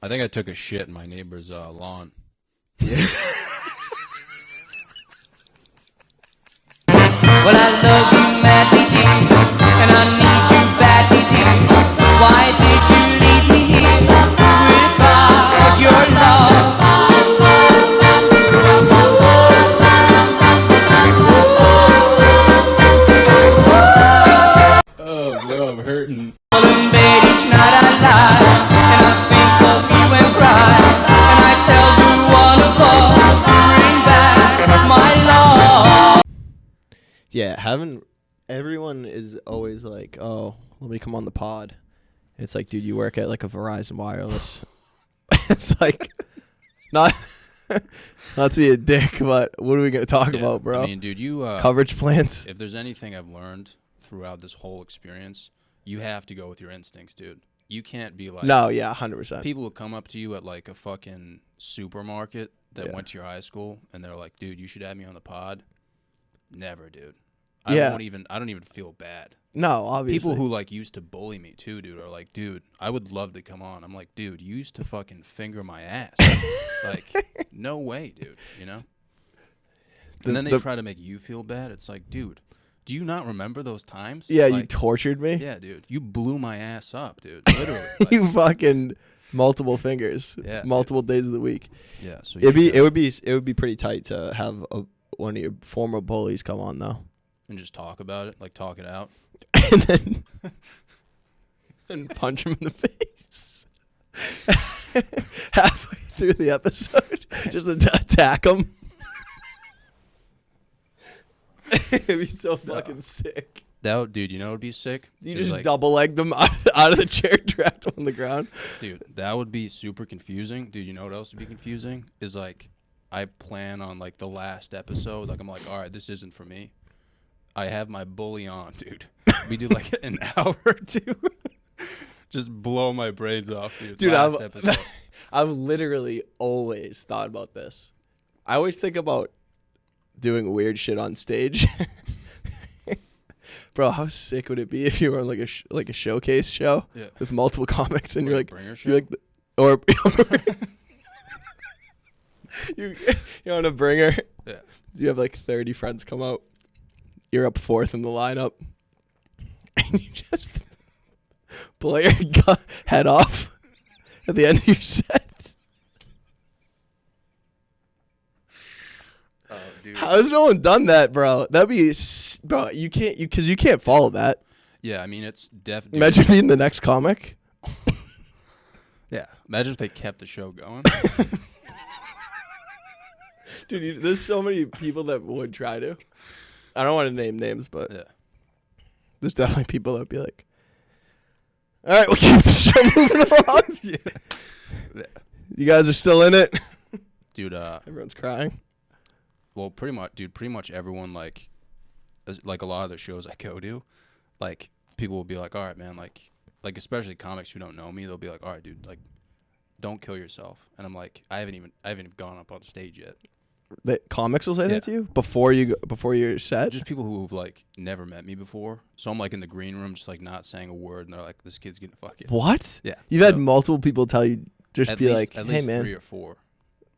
I think I took a shit in my neighbor's lawn. Yeah. Well, I love you madly, dear, and I need you badly, dear. Why did you leave me here without your love? Oh, bro, I'm hurting. Well, in bed each night I lie, and I think of you and cry, and I tell you one above, bring back my love. Yeah, everyone is always like, oh, let me come on the pod. And it's like, dude, you work at like a Verizon Wireless. It's like, not to be a dick, but what are we going to talk about, bro? I mean, dude, coverage plans. If there's anything I've learned throughout this whole experience, you have to go with your instincts, dude. You can't be like... No, yeah, 100%. People will come up to you at like a fucking supermarket that went to your high school, and they're like, dude, you should have me on the pod. Never, dude. I don't even feel bad. No, obviously. People who like used to bully me too, dude, are like, dude, I would love to come on. I'm like, dude, you used to fucking finger my ass. Like, no way, dude, you know? And then they try to make you feel bad. It's like, dude, do you not remember those times? Yeah, like, you tortured me. Yeah, dude. You blew my ass up, dude. Literally. Like, You fucking multiple fingers. Yeah, multiple days of the week. yeah, so It would be pretty tight to have one of your former bullies come on though. and just talk about it, like talk it out. And then and punch him in the face halfway through the episode, just attack him. It'd be so fucking sick. Dude, you know what would be sick? You Is, just like, double legged him out of the chair, dragged him on the ground. Dude, that would be super confusing. Dude, you know what else would be confusing? Is like, I plan on like the last episode. Like, I'm like, all right, this isn't for me. I have my bully on, dude. We do like an hour or two. Just blow my brains off, dude. Dude, last episode. I've literally always thought about this. I always think about doing weird shit on stage. Bro, how sick would it be if you were on like a showcase show with multiple comics and Like you're a like, bringer show? you're like, you're on a bringer. Yeah. You have like 30 friends come out. You're up fourth in the lineup, and you just blow your head off at the end of your set. Oh, dude. How has no one done that, bro? That'd be, bro. You can't follow that. Yeah, I mean, it's definitely. Imagine being the next comic. Yeah, imagine if they kept the show going. Dude, there's so many people that would try to. I don't want to name names, but Yeah. there's definitely people that would be like, all right, we'll keep the show moving along. Yeah. You guys are still in it? Dude, Everyone's crying. well, pretty much everyone, like a lot of the shows I go to, like, people will be like, all right, man, like especially comics who don't know me, they'll be like, all right, dude, like, don't kill yourself. And I'm like, I haven't even gone up on stage yet. The comics will say Yeah. that to you before your set? Just people who've like never met me before. So I'm like in the green room, just like not saying a word, and they're like, "This kid's gonna fuck it." What? Yeah. You've had multiple people tell you, just at be least, like, at hey, least man. 3 or 4.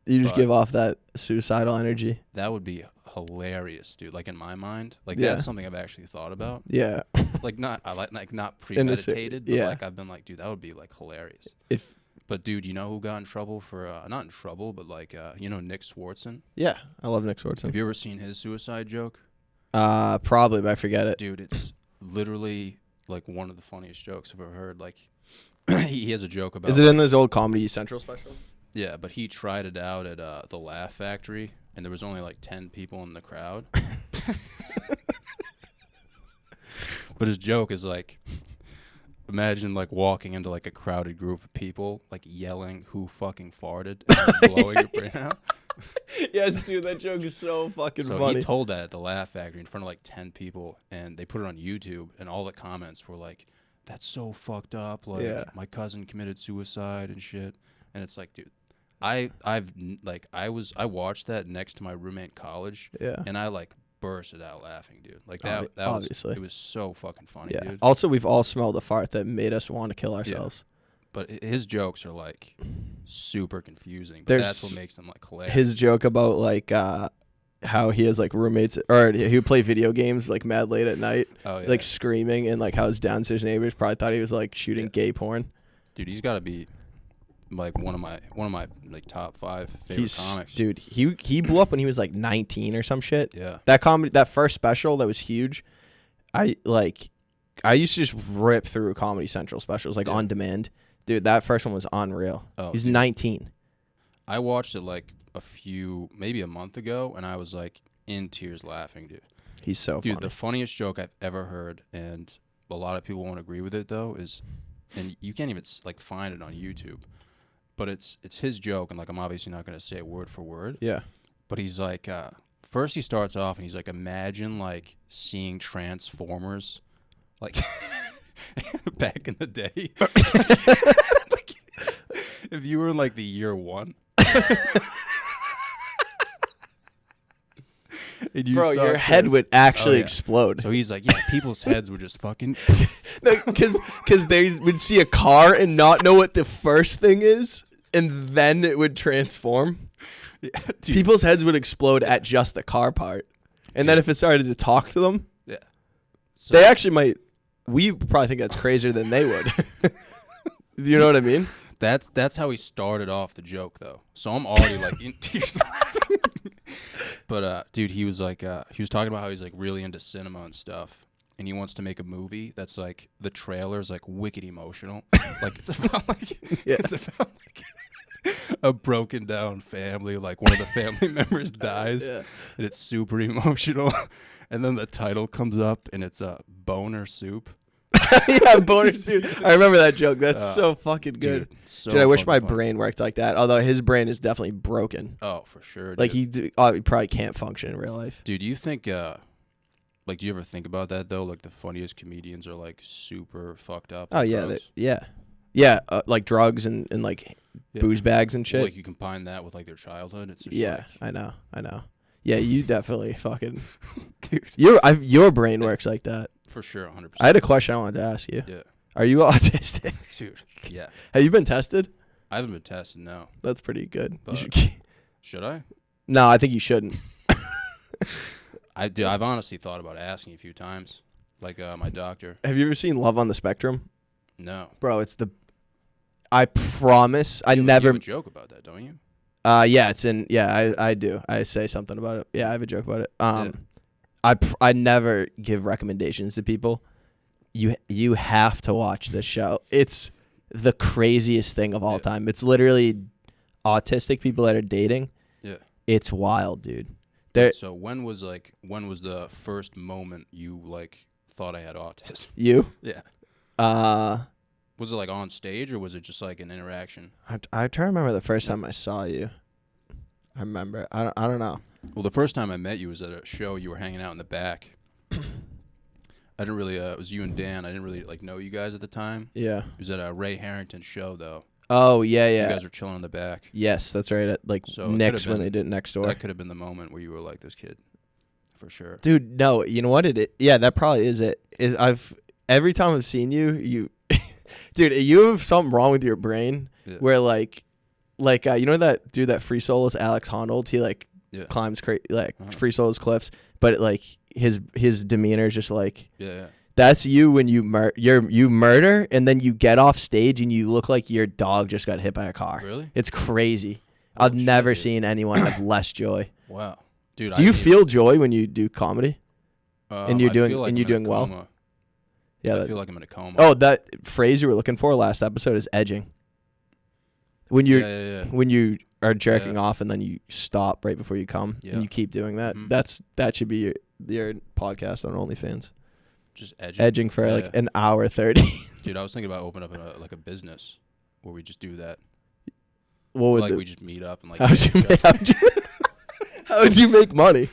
You just but- give off that suicidal energy. That would be hilarious, dude. Like in my mind, like Yeah. that's something I've actually thought about. Yeah. Like not not In a premeditated, but yeah. like I've been like, dude, that would be like hilarious. But dude, you know who got in trouble for not in trouble, but like you know Nick Swartzen? Yeah, I love Nick Have Swartzen. you ever seen his suicide joke? Probably, but I forget it. Dude, it's literally like one of the funniest jokes I've ever heard. Like he has a joke about Is it in his old Comedy Central special? Yeah, but he tried it out at the Laugh Factory, and there was only like 10 people in the crowd. But his joke is like, imagine like walking into like a crowded group of people, like yelling who fucking farted and blowing your brain out. Yes, dude, that joke is so fucking So funny. he told that at the Laugh Factory in front of like 10 people, and they put it on YouTube, and all the comments were like, that's so fucked up. Like, my cousin committed suicide and shit. And it's like, dude, I watched that next to my roommate in college, and I like bursted out laughing, dude. Like that obviously. it was so fucking funny, Yeah. dude. Also, we've all smelled a fart that made us want to kill ourselves. But his jokes are like super confusing. But that's what makes them like hilarious. His joke about like how he has like roommates, or he would play video games like mad late at night, like screaming, and like how his downstairs neighbors probably thought he was like shooting gay porn. Dude, he's got to be like one of my like top 5 favorite comics. Dude, he blew up when he was like 19 or some shit. Yeah. That first special that was huge. I used to just rip through Comedy Central specials like on demand. Dude, that first one was unreal. He's 19. I watched it like maybe a month ago, and I was like in tears laughing, dude. He's so funny. The funniest joke I've ever heard, and a lot of people won't agree with it though, is, and you can't even like find it on YouTube, but it's his joke, and like I'm obviously not gonna say it word for word. Yeah. But he's like, first he starts off and he's like, imagine like seeing Transformers, like back in the day. Like, if you were in like the year 1. Bro, your head would actually explode. So he's like, yeah, people's heads would just fucking... Because they would see a car and not know what the first thing is, and then it would transform. Yeah, people's heads would explode at just the car part. And then if it started to talk to them, so they actually might... We probably think that's crazier than they would. You know what I mean? That's how he started off the joke, though. So I'm already like in tears laughing. But dude, he was like, he was talking about how he's like really into cinema and stuff, and he wants to make a movie that's like the trailer's like wicked emotional, like it's about like a broken down family, like one of the family members dies, and it's super emotional, and then the title comes up and it's a boner soup. Yeah, boner soup. I remember that joke. That's so fucking good. Dude, I wish my brain worked like that. Although his brain is definitely broken. Oh, for sure. Like he probably can't function in real life. Dude, do you think, like, do you ever think about that though? Like the funniest comedians are like super fucked up. Oh yeah, like drugs and like booze bags and shit. Well, like you combine that with like their childhood. It's just like, I know. Yeah, you definitely fucking. Dude, your brain works like that. For sure, 100%. I had a question I wanted to ask you. Yeah. Are you autistic? Dude, yeah. Have you been tested? I haven't been tested, no. That's pretty good. Should I? No, I think you shouldn't. I've honestly thought about asking a few times, like my doctor. Have you ever seen Love on the Spectrum? No. Bro, I promise, I never... You have a joke about that, don't you? Yeah, it's in... Yeah, I do. I say something about it. Yeah, I have a joke about it. I never give recommendations to people. You have to watch this show. It's the craziest thing of all time. It's literally autistic people that are dating. Yeah. It's wild, dude. So when was the first moment you like thought I had autism? You? Yeah. Was it like on stage or was it just like an interaction? I try to remember the first time I saw you. I remember. I don't know. Well, the first time I met you was at a show. You were hanging out in the back. I didn't really. It was you and Dan. I didn't really like know you guys at the time. Yeah. It was at a Ray Harrington show though. Oh yeah. You guys were chilling in the back. Yes, that's right. At like Nick's when they did it next door. That could have been the moment where you were like this kid, for sure. Dude, no. You know what? Yeah, that probably is it. Every time I've seen you, dude, you have something wrong with your brain where like you know that dude that free solos Alex Honnold, he like climbs free solos cliffs, but like his demeanor is just like that's you when you murder and then you get off stage and you look like your dog just got hit by a car. Really? It's crazy. I've never seen anyone have less joy. Wow, dude. Do you feel joy when you do comedy? And you're doing well. Coma. Yeah, I feel like I'm in a coma. Oh, that phrase you were looking for last episode is edging. When when you are jerking off and then you stop right before you come and you keep doing that. Mm-hmm. That should be your podcast on OnlyFans. Just edging. Edging for like an hour 30. Dude, I was thinking about opening up a business where we just do that. What would we just meet up and like. How would you make money?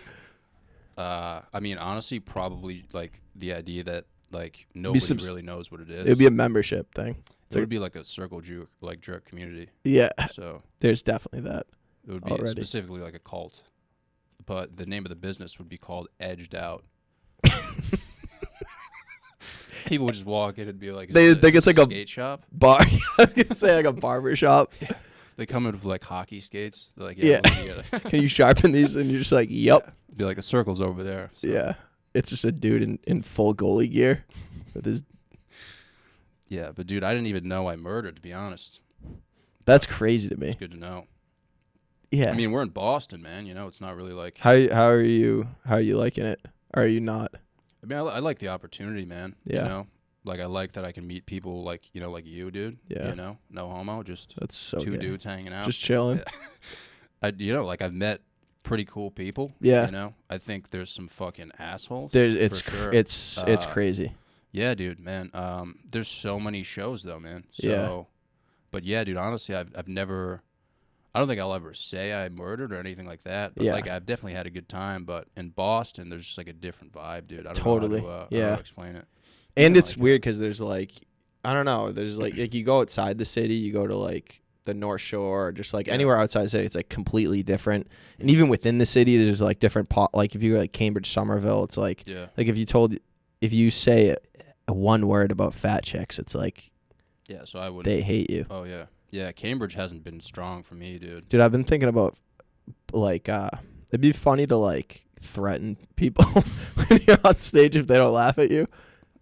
I mean, honestly, probably like the idea that like nobody really knows what it is. It'd be a membership thing. It would be like a circle jerk community. Yeah. So there's definitely that. It would be specifically like a cult, but the name of the business would be called Edged Out. People would just walk in and be like, they think it's like a skate shop. Bar. I was gonna say like a barber shop. They come in with like hockey skates. They're like, Yeah. yeah. Can you sharpen these? And you're just like, yep. Yeah. Be like, the circle's over there. So. Yeah. It's just a dude in full goalie gear with his. Yeah, but dude, I didn't even know I murdered, to be honest. That's crazy to me. It's good to know. Yeah. I mean, we're in Boston, man. You know, it's not really like. How are you liking it? Or are you not? I mean, I like the opportunity, man. Yeah. You know, like I like that I can meet people like like you, dude. Yeah. You know, no homo, just That's so two gay. dudes hanging out, Just chilling. Yeah. Like I've met pretty cool people. Yeah. You know, I think there's some fucking assholes. It's sure. it's crazy. Yeah, dude, man. There's so many shows though, man. So, Yeah. But yeah, dude. Honestly, I've never. I don't think I'll ever say I murdered or anything like that. But like I've definitely had a good time. But in Boston, there's just like a different vibe, dude. I don't know how to, I don't know how to explain it. And it's like weird because there's like, I don't know. There's like you go outside the city, you go to like the North Shore, or just like anywhere outside the city, it's like completely different. And even within the city, there's like different like if you go like Cambridge, Somerville, it's like like if you say a one word about fat chicks, it's like so I wouldn't. They hate you. Oh yeah. Yeah, Cambridge hasn't been strong for me, dude. Dude, I've been thinking about like it'd be funny to like threaten people when you're on stage if they don't laugh at you.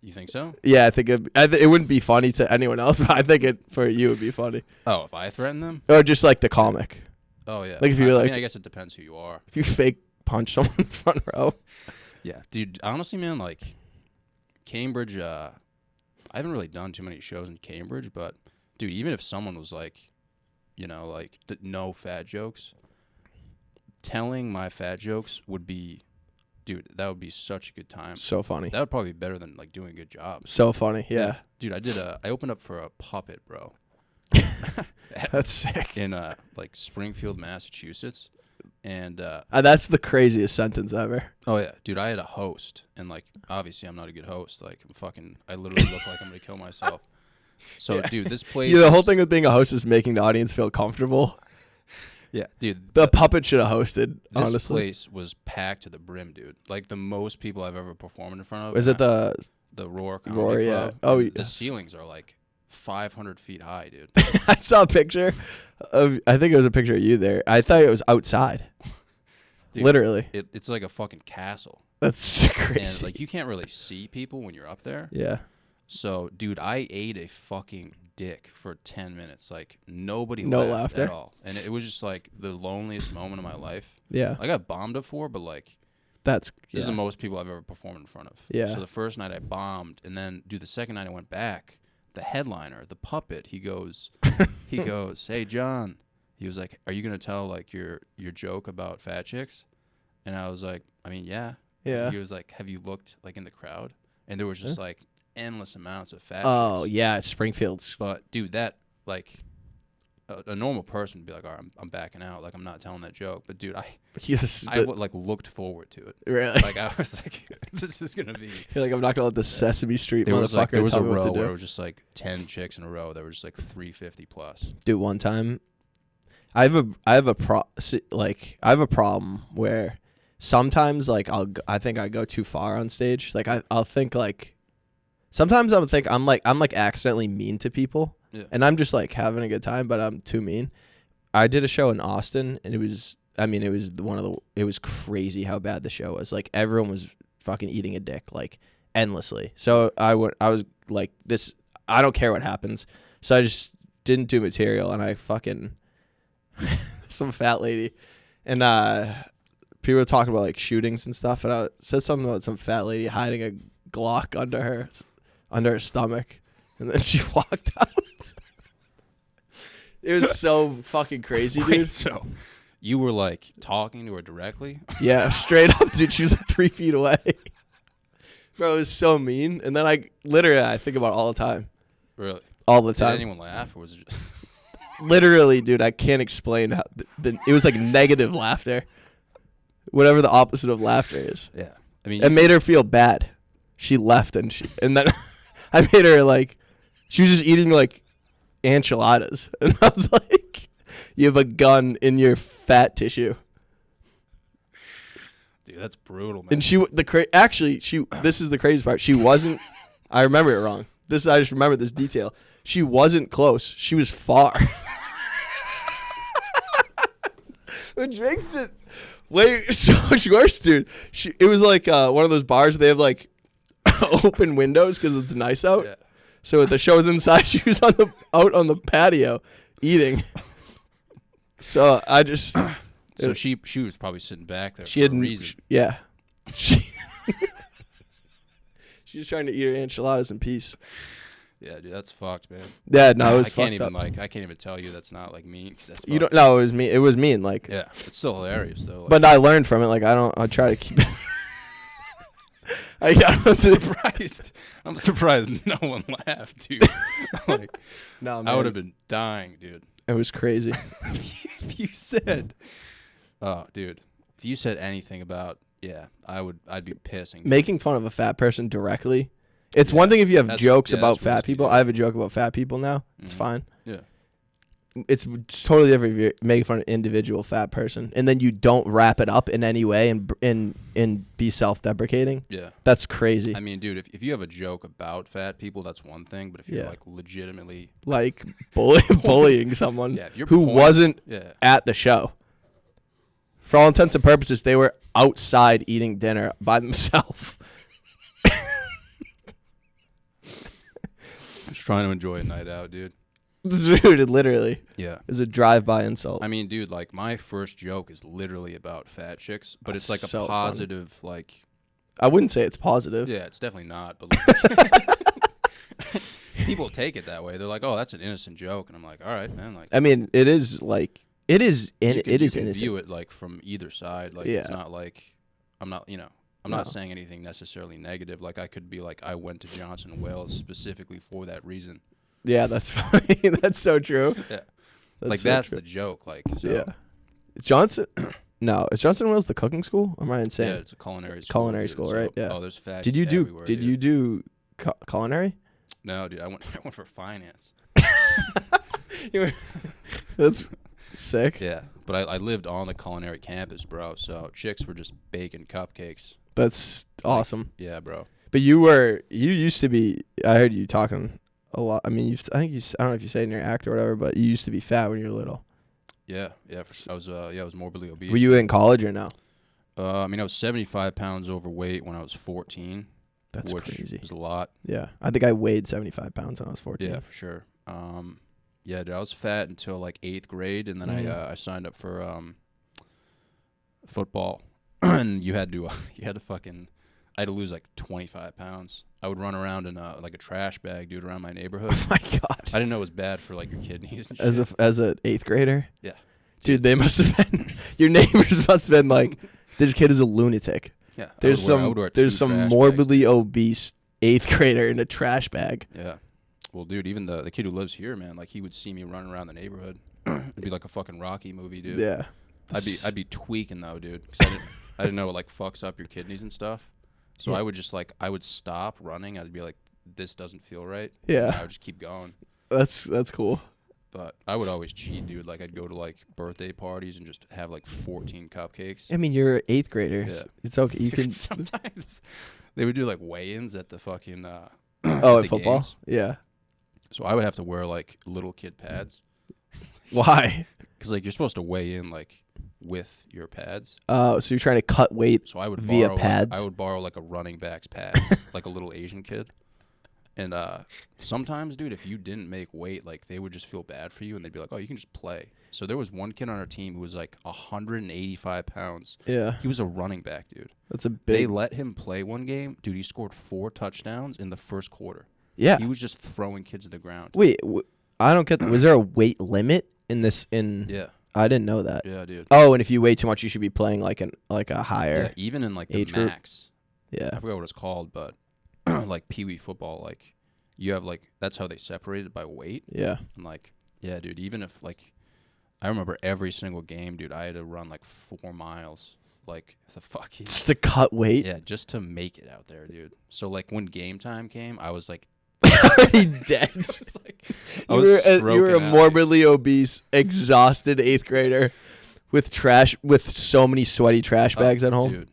You think so? Yeah, I think it wouldn't be funny to anyone else, but I think it for you would be funny. Oh, if I threaten them? Or just like the comic. Oh yeah. Like if you're I like, mean, I guess it depends who you are. If you fake punch someone in the front row. Yeah, dude. Honestly, man, like Cambridge. I haven't really done too many shows in Cambridge, but dude, even if someone was like, like no fat jokes, telling my fat jokes would be, dude, that would be such a good time. So funny. That would probably be better than like doing a good job. So funny, yeah. Dude, I opened up for a puppet, bro. That's sick. In like Springfield, Massachusetts. And that's the craziest sentence ever. Oh yeah, dude, I had a host, and like obviously I'm not a good host. Like I literally look like I'm gonna kill myself. So dude, this place. Yeah, the whole thing of being a host is making the audience feel comfortable. Yeah, dude. The puppet should have hosted. This honestly, place was packed to the brim, dude. Like the most people I've ever performed in front of. Is it the Roar? Roar, yeah. Club. Oh, the ceilings are like 500 feet high, dude. I saw a picture of. I think it was a picture of you there. I thought it was outside. Dude, literally, it's like a fucking castle. That's crazy. And like you can't really see people when you're up there. Yeah. So, dude, I ate a fucking dick for 10 minutes. Like nobody no laughed laughter at all, and it was just like the loneliest moment of my life. Yeah. I got bombed before, but like this is the most people I've ever performed in front of. Yeah. So the first night I bombed, and then dude, the second night I went back. The headliner, the puppet, he goes, "Hey John," he was like, "Are you gonna tell like your joke about fat chicks?" And I was like, "I mean, yeah." Yeah. He was like, "Have you looked like in the crowd?" And there was just like endless amounts of fat Oh chicks. yeah, Springfield's. But dude, that like a normal person would be like, "All right, I'm backing out. Like I'm not telling that joke." But dude, I like looked forward to it. Really? Like I was like, "This is gonna be." You're like, I'm not gonna let the Sesame Street There was motherfucker there was a tell me what row to do. where it was just like 10 chicks in a row that were just like 350 plus. Dude, one time, I have a problem where sometimes like I think I go too far on stage. Like I'll think like sometimes I'll think I'm like accidentally mean to people, and I'm just like having a good time, but I'm too mean. I did a show in Austin, and it was crazy how bad the show was. Like everyone was fucking eating a dick like endlessly. So I was like, this, I don't care what happens. So I just didn't do material, and I fucking some fat lady, and people were talking about like shootings and stuff, and I said something about some fat lady hiding a Glock under her stomach, and then she walked out. It was so fucking crazy, dude. Wait, so you were like talking to her directly? Yeah, straight up, dude. She was like 3 feet away. Bro, it was so mean. And then I think about it all the time. Really? All the time. Did anyone laugh, or was it just... Literally, dude, I can't explain how it was like negative laughter. Whatever the opposite of laughter is. Yeah. I mean, it made her feel bad. She left, and then I made her like, she was just eating like enchiladas, and I was like, you have a gun in your fat tissue. Dude, that's brutal, man. And this is the crazy part. She wasn't. I remember it wrong. I just remember this detail. She wasn't close. She was far. Which makes it so much worse, dude. It was like one of those bars where they have like open windows because it's nice out. Yeah. So with the show's inside, she was out on the patio eating. So I just. So she was probably sitting back there. She for had a reason. Yeah. She was trying to eat her enchiladas in peace. Yeah, dude, that's fucked, man. Yeah, no, it was I can't fucked even up. I can't even tell you that's not like mean. 'Cause that's You fucked. don't. No, it was me. It was mean. Like. Yeah, it's still hilarious though. Like, But I learned from it. Like I try to keep it. I'm surprised. I'm surprised no one laughed, dude. Like, No, man. I would have been dying, dude. It was crazy. If you said, oh, dude, if you said anything about, yeah, I'd be pissing. Making fun of a fat person directly. It's one thing if you have jokes about fat risky, people. dude. I have a joke about fat people now. It's Mhm. fine. Yeah. It's totally different if you're making fun of an individual fat person and then you don't wrap it up in any way and be self-deprecating. Yeah. That's crazy. I mean, dude, if you have a joke about fat people, that's one thing. But if you're Yeah. like legitimately, Like bullying someone yeah, if your who point- wasn't yeah, at the show. For all intents and purposes, they were outside eating dinner by themselves. just trying to enjoy a night out, dude. Dude, literally. Yeah. It was a drive-by insult. I mean, dude, like my first joke is literally about fat chicks, but it's That's like a so funny. positive, like, I wouldn't say it's positive. yeah, it's definitely not, but like, people take it that way. They're like, "Oh, that's an innocent joke," and I'm like, "All right, man." Like, I mean, it is like it is you it can is innocent. view it like from either side. Like, Yeah. it's not like I'm not, I'm No. not saying anything necessarily negative. Like, I could be like, I went to Johnson and Wales specifically for that reason. Yeah, that's funny. That's so true. Yeah, That's like so that's true. the joke. Like, so, Yeah. Johnson. No, is Johnson Wales the cooking school? Or am I insane? yeah, it's a culinary school. Culinary dude, school, so- right? Yeah. Oh, there's fat. Did you do? everywhere, Did dude. you do culinary? No, dude. I went for finance. That's sick. Yeah, but I lived on the culinary campus, bro. So chicks were just baking cupcakes. That's awesome. Yeah, bro. But you used to be. I heard you talking a lot. I mean, I don't know if you say it in your act or whatever, but you used to be fat when you were little. Yeah. I was morbidly obese. Were you in college or no? I mean, I was 75 pounds overweight when I was 14. That's which crazy. was a lot. Yeah, I think I weighed 75 pounds when I was 14. Yeah, for sure. Yeah, dude, I was fat until like 8th grade, and then I signed up for football, and you had to fucking, I had to lose like 25 pounds. I would run around in like a trash bag, dude, around my neighborhood. Oh my god. I didn't know it was bad for like your kidneys and shit. As an 8th grader. Yeah. Dude, they must have been. Your neighbors must have been like, this kid is a lunatic. Yeah. There's some morbidly obese 8th grader in a trash bag. Yeah. Well, dude, even the kid who lives here, man, like he would see me running around the neighborhood. It'd be like a fucking Rocky movie, dude. Yeah. I'd be tweaking though, dude, 'cause I didn't know it like fucks up your kidneys and stuff. So Yeah. I would stop running. I'd be like, this doesn't feel right. Yeah. And I would just keep going. That's cool. But I would always cheat, dude. Like I'd go to like birthday parties and just have like 14 cupcakes. I mean, you're 8th grader. Yeah. It's okay. You can. Sometimes they would do like weigh-ins at the fucking Oh, the at football? games. Yeah. So I would have to wear like little kid pads Why? because like you're supposed to weigh in like with your pads. Oh, so you're trying to cut weight. So I would Via borrow, pads? I would borrow like a running back's pads, like a little Asian kid. And sometimes, dude, if you didn't make weight, like they would just feel bad for you, and they'd be like, "Oh, you can just play." So there was one kid on our team who was like 185 pounds. Yeah. He was a running back, dude. That's a They big. let him play one game, dude. He scored 4 touchdowns in the first quarter. Yeah. He was just throwing kids to the ground. Wait, I don't get. Was there a weight limit in this? Yeah, I didn't know that. yeah, dude. Oh, and if you weigh too much, you should be playing like a Yeah, higher. even in like the age group. max. Yeah. I forgot what it's called, but like Pee Wee football, like you have like that's how they separate it by weight. Yeah. And like, yeah, dude, even if like, I remember every single game, dude, I had to run like 4 miles, like the fucking, Just to cut weight. yeah, just to make it out there, dude. So like when game time came, I was like, Already dead. just like I You was were a stroking out, morbidly obese, exhausted 8th grader with so many sweaty trash dude. bags at home. Dude,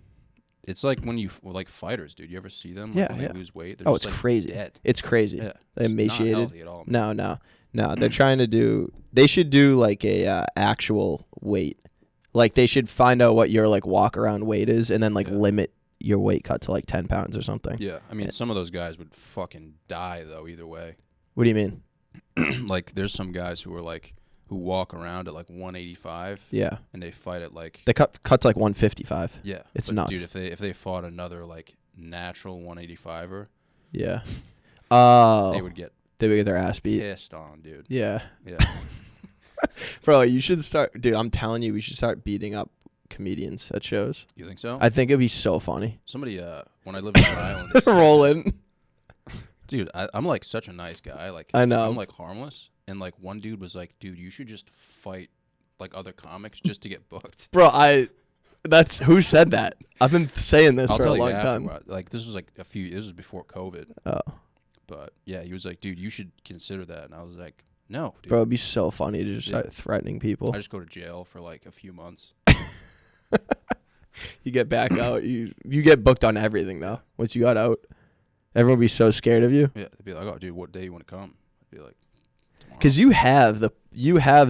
it's like when you like fighters, dude. You ever see them? Like, Yeah, when yeah. they lose weight. They're Oh, just, it's like, crazy. Dead. It's crazy. Yeah, They're it's emaciated. Not healthy at all, man. No. They're trying to do. They should do like a actual weight, Like they should find out what your like walk around weight is, and then like Yeah. limit your weight cut to like 10 pounds or something. Yeah, I mean, some of those guys would fucking die though. Either way, What do you mean? like there's some guys who walk around at like 185. Yeah. And they fight at like. They cut to like 155. Yeah. It's but nuts. dude. If they fought another like natural 185er, Yeah. Oh. they would get their ass beat. pissed on, dude. Yeah. Yeah. Bro, you should start. Dude, I'm telling you, we should start beating up comedians at shows. You think so? I think it'd be so funny. Somebody, when I lived in Rhode Island, they said- Rolling. dude, I'm like such a nice guy. Like I know. I'm like harmless, and like one dude was like, dude, you should just fight like other comics just to get booked. Bro, that's who said that? I've been saying this I'll for a tell you long time. afterward. Like this was this was before COVID. Oh. But yeah, he was like, dude, you should consider that, and I was like, no, dude. Bro, it'd be so funny to just Yeah. start threatening people. I just go to jail for like a few months. You get back out. You get booked on everything though. Once you got out, everyone would be so scared of you. Yeah, they'd be like, oh, dude, what day you want to come? I'd be like, tomorrow. Because you have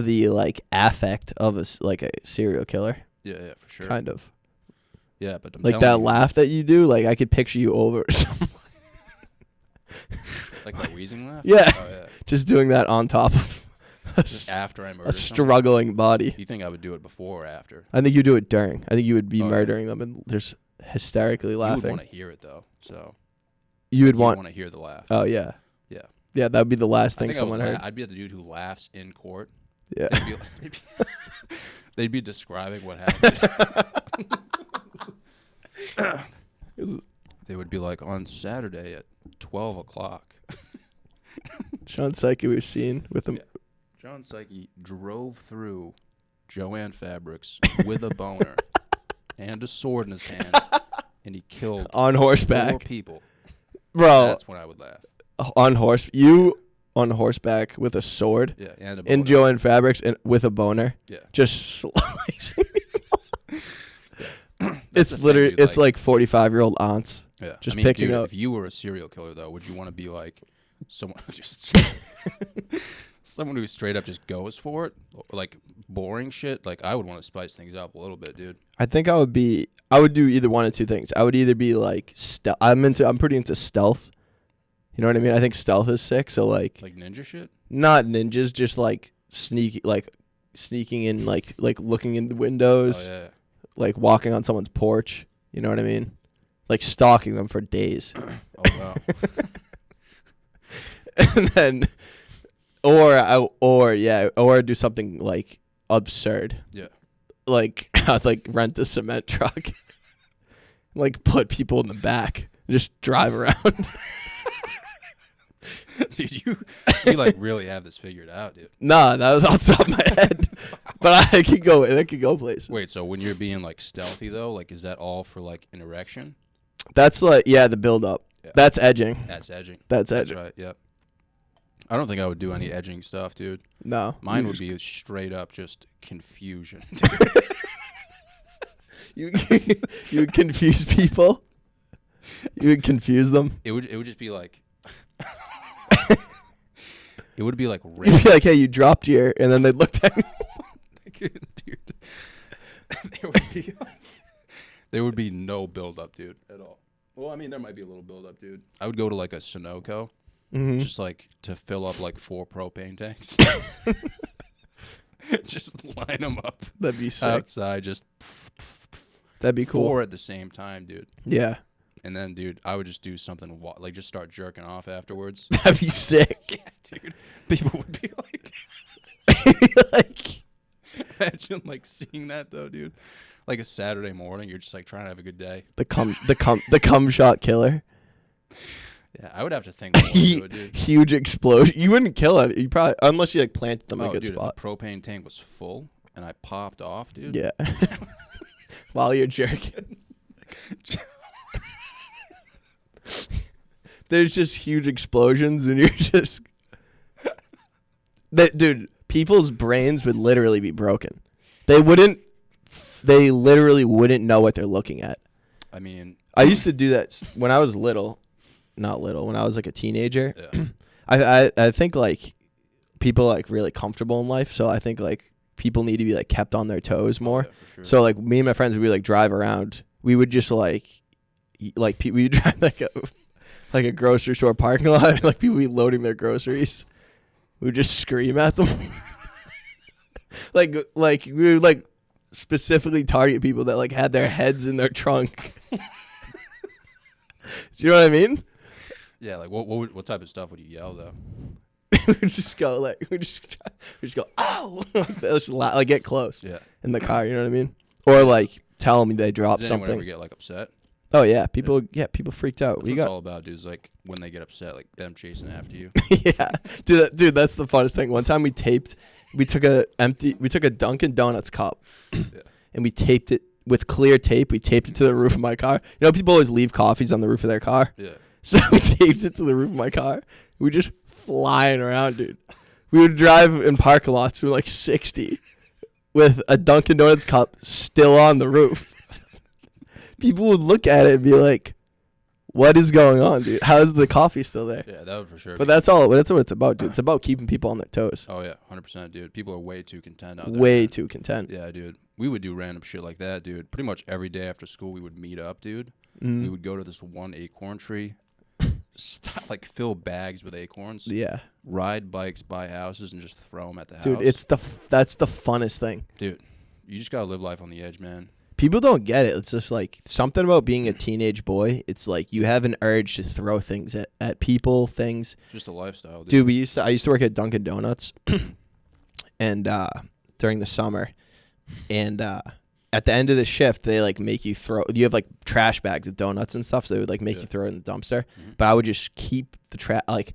the like affect of like a serial killer, Yeah, for sure. kind of. Yeah, but I'm Like that telling you, laugh that you do. Like I could picture you over someone. like my wheezing laugh. Yeah. Oh, yeah. Just doing that on top of Just after I murder a someone. struggling body. You think I would do it before or after? I think you do it during. I think you would be Oh, yeah. murdering them and just hysterically You would laughing. want to hear it though. So You would you want. want to hear the laugh. Oh yeah. Yeah. Yeah, that would be the last I thing think someone heard. I'd be the dude who laughs in court. Yeah. They'd be describing what happened. They would be like, on Saturday at 12 o'clock. Sean Psyche was seen with him. Yeah. John Psyche drove through Joanne Fabrics with a boner and a sword in his hand, and he killed On 4 horseback. people. Bro, That's when I would laugh. you on horseback with a sword Yeah, and a in boner. Joanne Fabrics and with a boner, Yeah. just slicing people. That's It's the thing, literally, dude, it's like 45-year-old aunts. Yeah. Just I mean, picking dude, up. if you were a serial killer, though, would you want to be like someone who just someone who straight up just goes for it, like boring shit? Like I would want to spice things up a little bit, dude. I think I would do either one of two things. I would either be like I'm pretty into stealth. You know what I mean? I think stealth is sick. So like Ninja shit. not ninjas, just like sneaking in, like looking in the windows, Oh yeah. like walking on someone's porch. You know what I mean? Like stalking them for days. Oh wow. And then, or do something like absurd. Yeah. Like I'd like rent a cement truck, like put people in the back, and just drive around. Dude, you like really have this figured out, dude. Nah, that was off the top of my head, but I could go places. Wait, so when you're being like stealthy though, like is that all for like an erection? That's like the build up. Yeah. That's edging. That's edging. That's That's edging. right. Yep. I don't think I would do any edging stuff, dude. No, Mine would be straight up just confusion. you you would confuse people. You would confuse them. It would just be like it would be like You'd be like, "Hey, you dropped your," and then they looked at me. dude. There would be no build up, dude, at all. Well, I mean, there might be a little build up, dude. I would go to like a Sunoco, just like to fill up like 4 propane tanks. Just line them up That'd be sick. outside, just That'd be cool. 4 at the same time, dude. Yeah, And then, dude, I would just do something like just start jerking off afterwards. that'd be sick. Yeah, dude. People would be like, Like, imagine like seeing that though, dude. Like a Saturday morning, you're just like trying to have a good day. the cum shot killer. Yeah, I would have to think more into it, dude. Huge explosion. You wouldn't kill it. You probably, unless you like planted them in a good dude, spot. if the propane tank was full and I popped off, dude. Yeah. While you're jerking. There's just huge explosions and you're just dude, people's brains would literally be broken. They literally wouldn't know what they're looking at. I mean, I used to do that when I was little. Not little, when I was like a teenager. yeah. I think like people like really comfortable in life, so I think like people need to be like kept on their toes more. Yeah, for sure. So like me and my friends would be like drive around. We would just like we would drive like a grocery store parking lot, and like people would be loading their groceries. We would just scream at them. like we would like specifically target people that like had their heads in their trunk. Do you know what I mean? Yeah, like what type of stuff would you yell though? we just go like we just go ow, like get close. Yeah. In the car, you know what I mean? Or like tell them they dropped Did anyone something. ever get like upset? Oh yeah, people freaked out. That's what it's all about, dude. Is like when they get upset, like them chasing after you. Yeah, dude, that's the funnest thing. One time we took a Dunkin' Donuts cup, and we taped it with clear tape. We taped it to the roof of my car. You know, people always leave coffees on the roof of their car. Yeah. So we taped it to the roof of my car. We just flying around, dude. We would drive in parking lots with like 60 with a Dunkin' Donuts cup still on the roof. People would look at it and be like, what is going on, dude? How is the coffee still there? Yeah, that would for sure. But that's what it's about, dude. It's about keeping people on their toes. Oh, yeah, 100%, dude. People are way too content out there. Way too content. Yeah, dude. We would do random shit like that, dude. Pretty much every day after school, we would meet up, dude. We would go to this one acorn tree, like fill bags with acorns. Yeah. Ride bikes by houses and just throw them at the house. Dude, that's the funnest thing. Dude, you just got to live life on the edge, man. People don't get it. It's just like something about being a teenage boy. It's like you have an urge to throw things at people, things. Just a lifestyle, dude. I used to work at Dunkin' Donuts, and during the summer, and at the end of the shift, they like make you throw. You have like trash bags of donuts and stuff, so they would like make you throw it in the dumpster. But I would just keep the trash. Like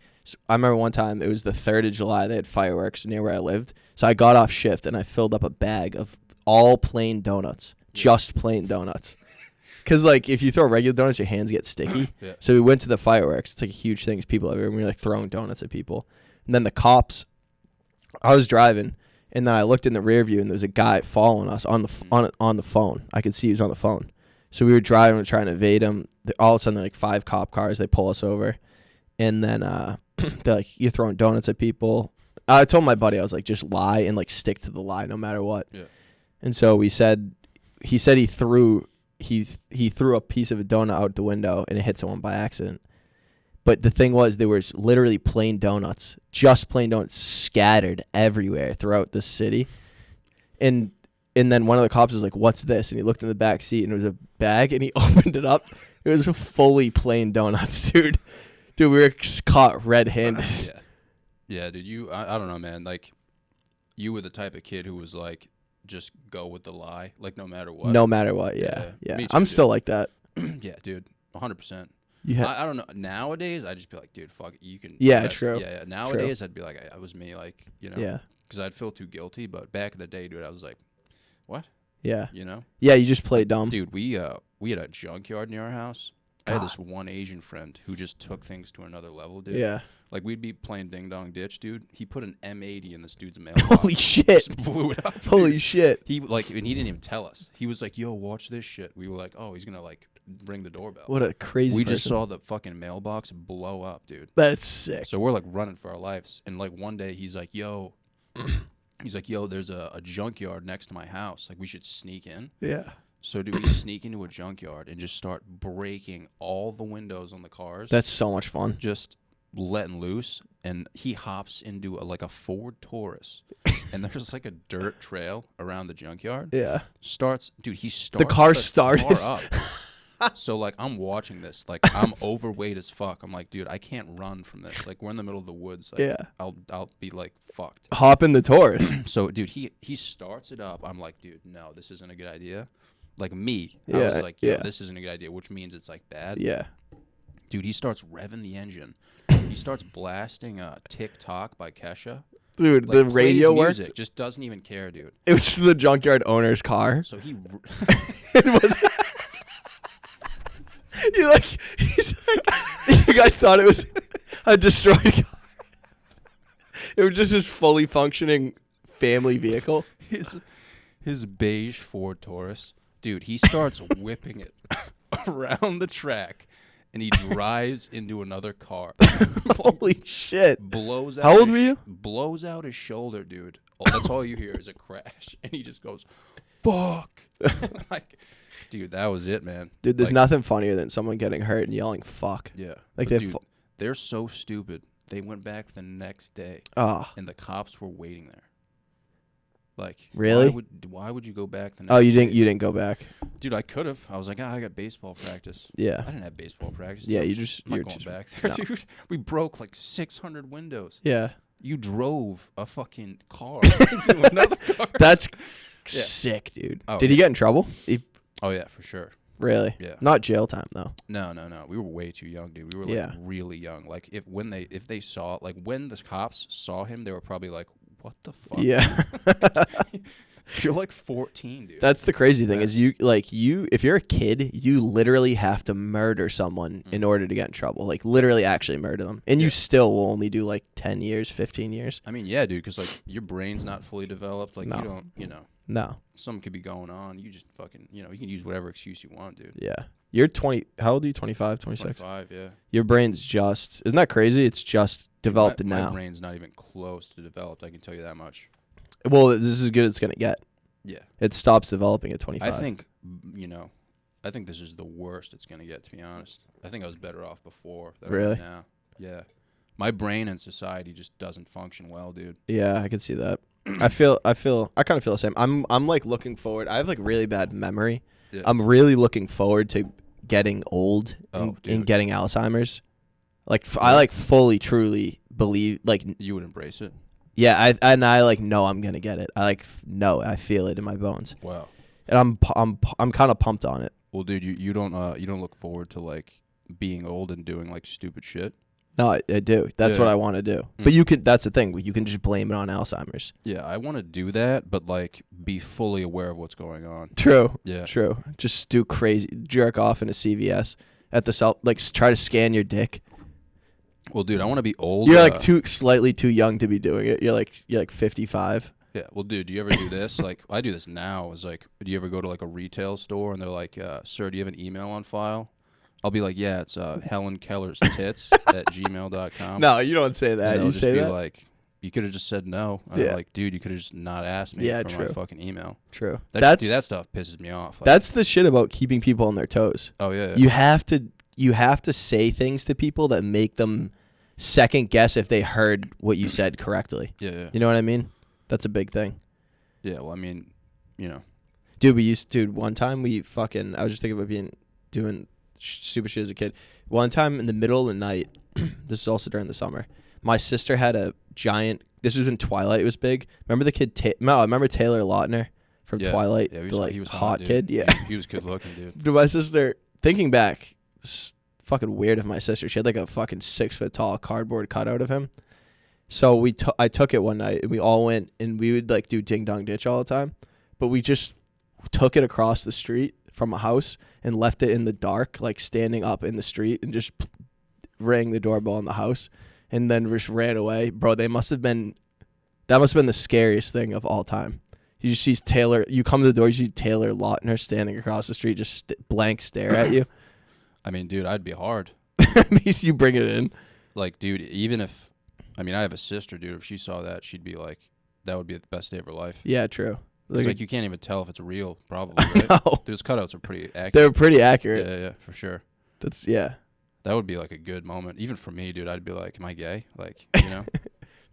I remember one time, it was the 3rd of July. They had fireworks near where I lived, so I got off shift and I filled up a bag of all plain donuts. Just plain donuts. Because, like, if you throw regular donuts, your hands get sticky. Yeah. So we went to the fireworks. It's like a huge thing. There's people everywhere. And we were, like, throwing donuts at people. And then the cops, I was driving, and then I looked in the rear view, and there was a guy following us on the phone. I could see he was on the phone. So we were driving and trying to evade him. All of a sudden, like, 5 cop cars. They pull us over. And then they're like, you're throwing donuts at people. I told my buddy, I was like, just lie and, like, stick to the lie no matter what. Yeah. And so he said he threw a piece of a donut out the window and it hit someone by accident. But the thing was, there was literally plain donuts, just plain donuts scattered everywhere throughout the city. And then one of the cops was like, "What's this?" And he looked in the back seat and it was a bag, and he opened it up. It was fully plain donuts, dude. Dude, we were caught red-handed. Yeah, dude. I don't know, man. Like, you were the type of kid who was like, just go with the lie, like no matter what. No matter what, yeah. Me too, I'm dude. still like that. Yeah, dude, 100%. Yeah. I don't know. Nowadays, I just be like, dude, fuck it, you can. Yeah, true. Yeah. Nowadays, I'd be like, I was me, like, you know. Yeah. Because I'd feel too guilty. But back in the day, dude, I was like, what? Yeah. You know. Yeah, you just play dumb. Dude, we had a junkyard near our house. I had this one Asian friend who just took things to another level, dude. Yeah. Like, we'd be playing Ding Dong Ditch, dude. He put an M80 in this dude's mailbox. Holy shit. Just blew it up. Holy dude. shit. And he didn't even tell us. He was like, yo, watch this shit. We were like, oh, he's going to, like, ring the doorbell. What a crazy We person. just saw the fucking mailbox blow up, dude. That's sick. So we're, like, running for our lives. And, like, one day he's like, yo, there's a junkyard next to my house. Like, we should sneak in. Yeah. So do we sneak into a junkyard and just start breaking all the windows on the cars? That's so much fun. Just letting loose, and he hops into a Ford Taurus, and there's like a dirt trail around the junkyard. Yeah. He starts the car started up. So like I'm watching this, like I'm overweight as fuck. I'm like, dude, I can't run from this. Like we're in the middle of the woods. Like, yeah. I'll be like fucked. Hop in the Taurus. So dude, he starts it up. I'm like, dude, no, this isn't a good idea. Like me, I was like, yeah, this isn't a good idea, which means it's like bad. Yeah. Dude, he starts revving the engine. He starts blasting TikTok by Kesha. Dude, Like, the radio music, worked. just doesn't even care, dude. It was the junkyard owner's car. So he It was. He's like, you guys thought it was a destroyed car. It was just his fully functioning family vehicle. his beige Ford Taurus. Dude, he starts whipping it around the track, and he drives into another car. Holy shit. Blows out How old were you? Blows out his shoulder, dude. That's all you hear is a crash, and he just goes, "Fuck!" Like, dude, that was it, man. Dude, there's like, nothing funnier than someone getting hurt and yelling "fuck." Yeah, like they're so stupid. They went back the next day, and the cops were waiting there. Like, really? Why would you go back the next day? You didn't go back? Dude, I could have. I was like, I got baseball practice. Yeah. I didn't have baseball practice. Yeah, I'm you're not going back there, no. dude. We broke like 600 windows. Yeah. You drove a fucking car into another car. That's sick, dude. Oh, Did he get in trouble? Oh, yeah, for sure. Really? Yeah. Not jail time, though. No. We were way too young, dude. We were like really young. Like if they saw, like when the cops saw him, they were probably like, "What the fuck?" Yeah. You're like 14, dude. That's the crazy thing is if you're a kid, you literally have to murder someone in order to get in trouble. Like literally actually murder them. And you still will only do like 10 years, 15 years. I mean, yeah, dude, because like your brain's not fully developed. Like you don't, No. Something could be going on. You just fucking, you can use whatever excuse you want, dude. Yeah. You're 20. How old are you? 25, 26? 25, yeah. Your brain's just, isn't that crazy? It's just developed now. My brain's not even close to developed. I can tell you that much. Well, this is as good as it's going to get. Yeah. It stops developing at 25. I think, I think this is the worst it's going to get, to be honest. I think I was better off before than I am now. Yeah. My brain and society just doesn't function well, dude. Yeah, I can see that. I kind of feel the same. I'm like looking forward. I have like really bad memory. Yeah. I'm really looking forward to getting old and getting Alzheimer's. Like I like fully truly believe like you would embrace it. Yeah, I like know I'm gonna get it. I like know I feel it in my bones. Wow. And I'm kind of pumped on it. Well, dude, you don't look forward to like being old and doing like stupid shit. No, I do. That's what I want to do. But you can. That's the thing. You can just blame it on Alzheimer's. Yeah, I want to do that, but like be fully aware of what's going on. True. Yeah. True. Just do crazy, jerk off in a CVS at the like try to scan your dick. Well, dude, I want to be old. You're like slightly too young to be doing it. You're like 55. Yeah. Well, dude, do you ever do this? Like, I do this now. Is like, do you ever go to like a retail store and they're like, "Sir, do you have an email on file?" I'll be like, "Yeah, it's Helen Keller's tits at gmail.com." No, you don't say that. You say that. Like, you could have just said no. I'm like, dude, you could have just not asked me for my fucking email. True. That stuff pisses me off. Like, that's the shit about keeping people on their toes. Oh yeah. You have to say things to people that make them second guess if they heard what you said correctly. Yeah. You know what I mean? That's a big thing. Yeah. Well, I mean, Dude, one time I was just thinking about doing stupid shit as a kid. One time in the middle of the night, this is also during the summer, my sister had a giant, this was when Twilight was big. Remember the kid, I remember Taylor Lautner from Twilight? Yeah, he was hot kid? Yeah. He was good looking, dude. Dude, my sister, thinking back, it's fucking weird of my sister. She had like a fucking 6 foot tall cardboard cutout of him. So I took it one night and we all went and we would like do ding dong ditch all the time. But we just took it across the street from a house and left it in the dark, like standing up in the street, and just rang the doorbell in the house and then just ran away. Bro, that must have been the scariest thing of all time. You just see Taylor, you come to the door, you see Taylor Lautner standing across the street, just blank stare at you. I mean, dude, I'd be hard. At least you bring it in. Like, dude, I have a sister, dude. If she saw that, she'd be like, that would be the best day of her life. Yeah, true. It's like you can't even tell if it's real, probably, right? No. Those cutouts are pretty accurate. They're pretty accurate. Yeah, for sure. Yeah. That would be like a good moment. Even for me, dude, I'd be like, am I gay? Like, Let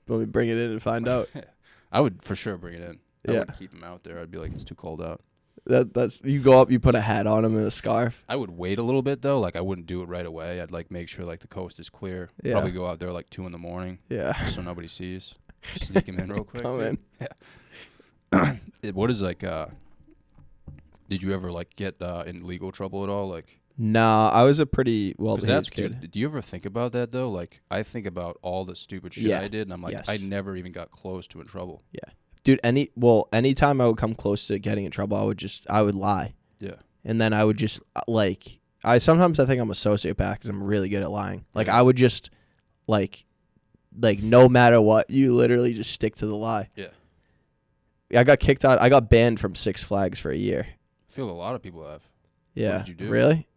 me bring it in and find out. I would for sure bring it in. I Yeah. wouldn't keep him out there. I'd be like, it's too cold out. That's you go up, you put a hat on him and a scarf. I would wait a little bit though. Like I wouldn't do it right away. I'd like make sure like the coast is clear. Yeah. Probably go out there like 2 a.m. Yeah. So nobody sees. Sneak him in real quick. Come in. Yeah. What is like? Did you ever like get in legal trouble at all? Like. Nah, I was a pretty well-behaved kid. Dude, do you ever think about that though? Like I think about all the stupid shit I did, and I'm like, I never even got close to in trouble. Yeah. Dude, anytime I would come close to getting in trouble, I would lie. Yeah. And then I would just sometimes I think I'm a sociopath because I'm really good at lying. Like Yeah. I would just like no matter what, you literally just stick to the lie. Yeah. I got kicked out. I got banned from Six Flags for a year. I feel a lot of people have. Yeah. What did you do? Really?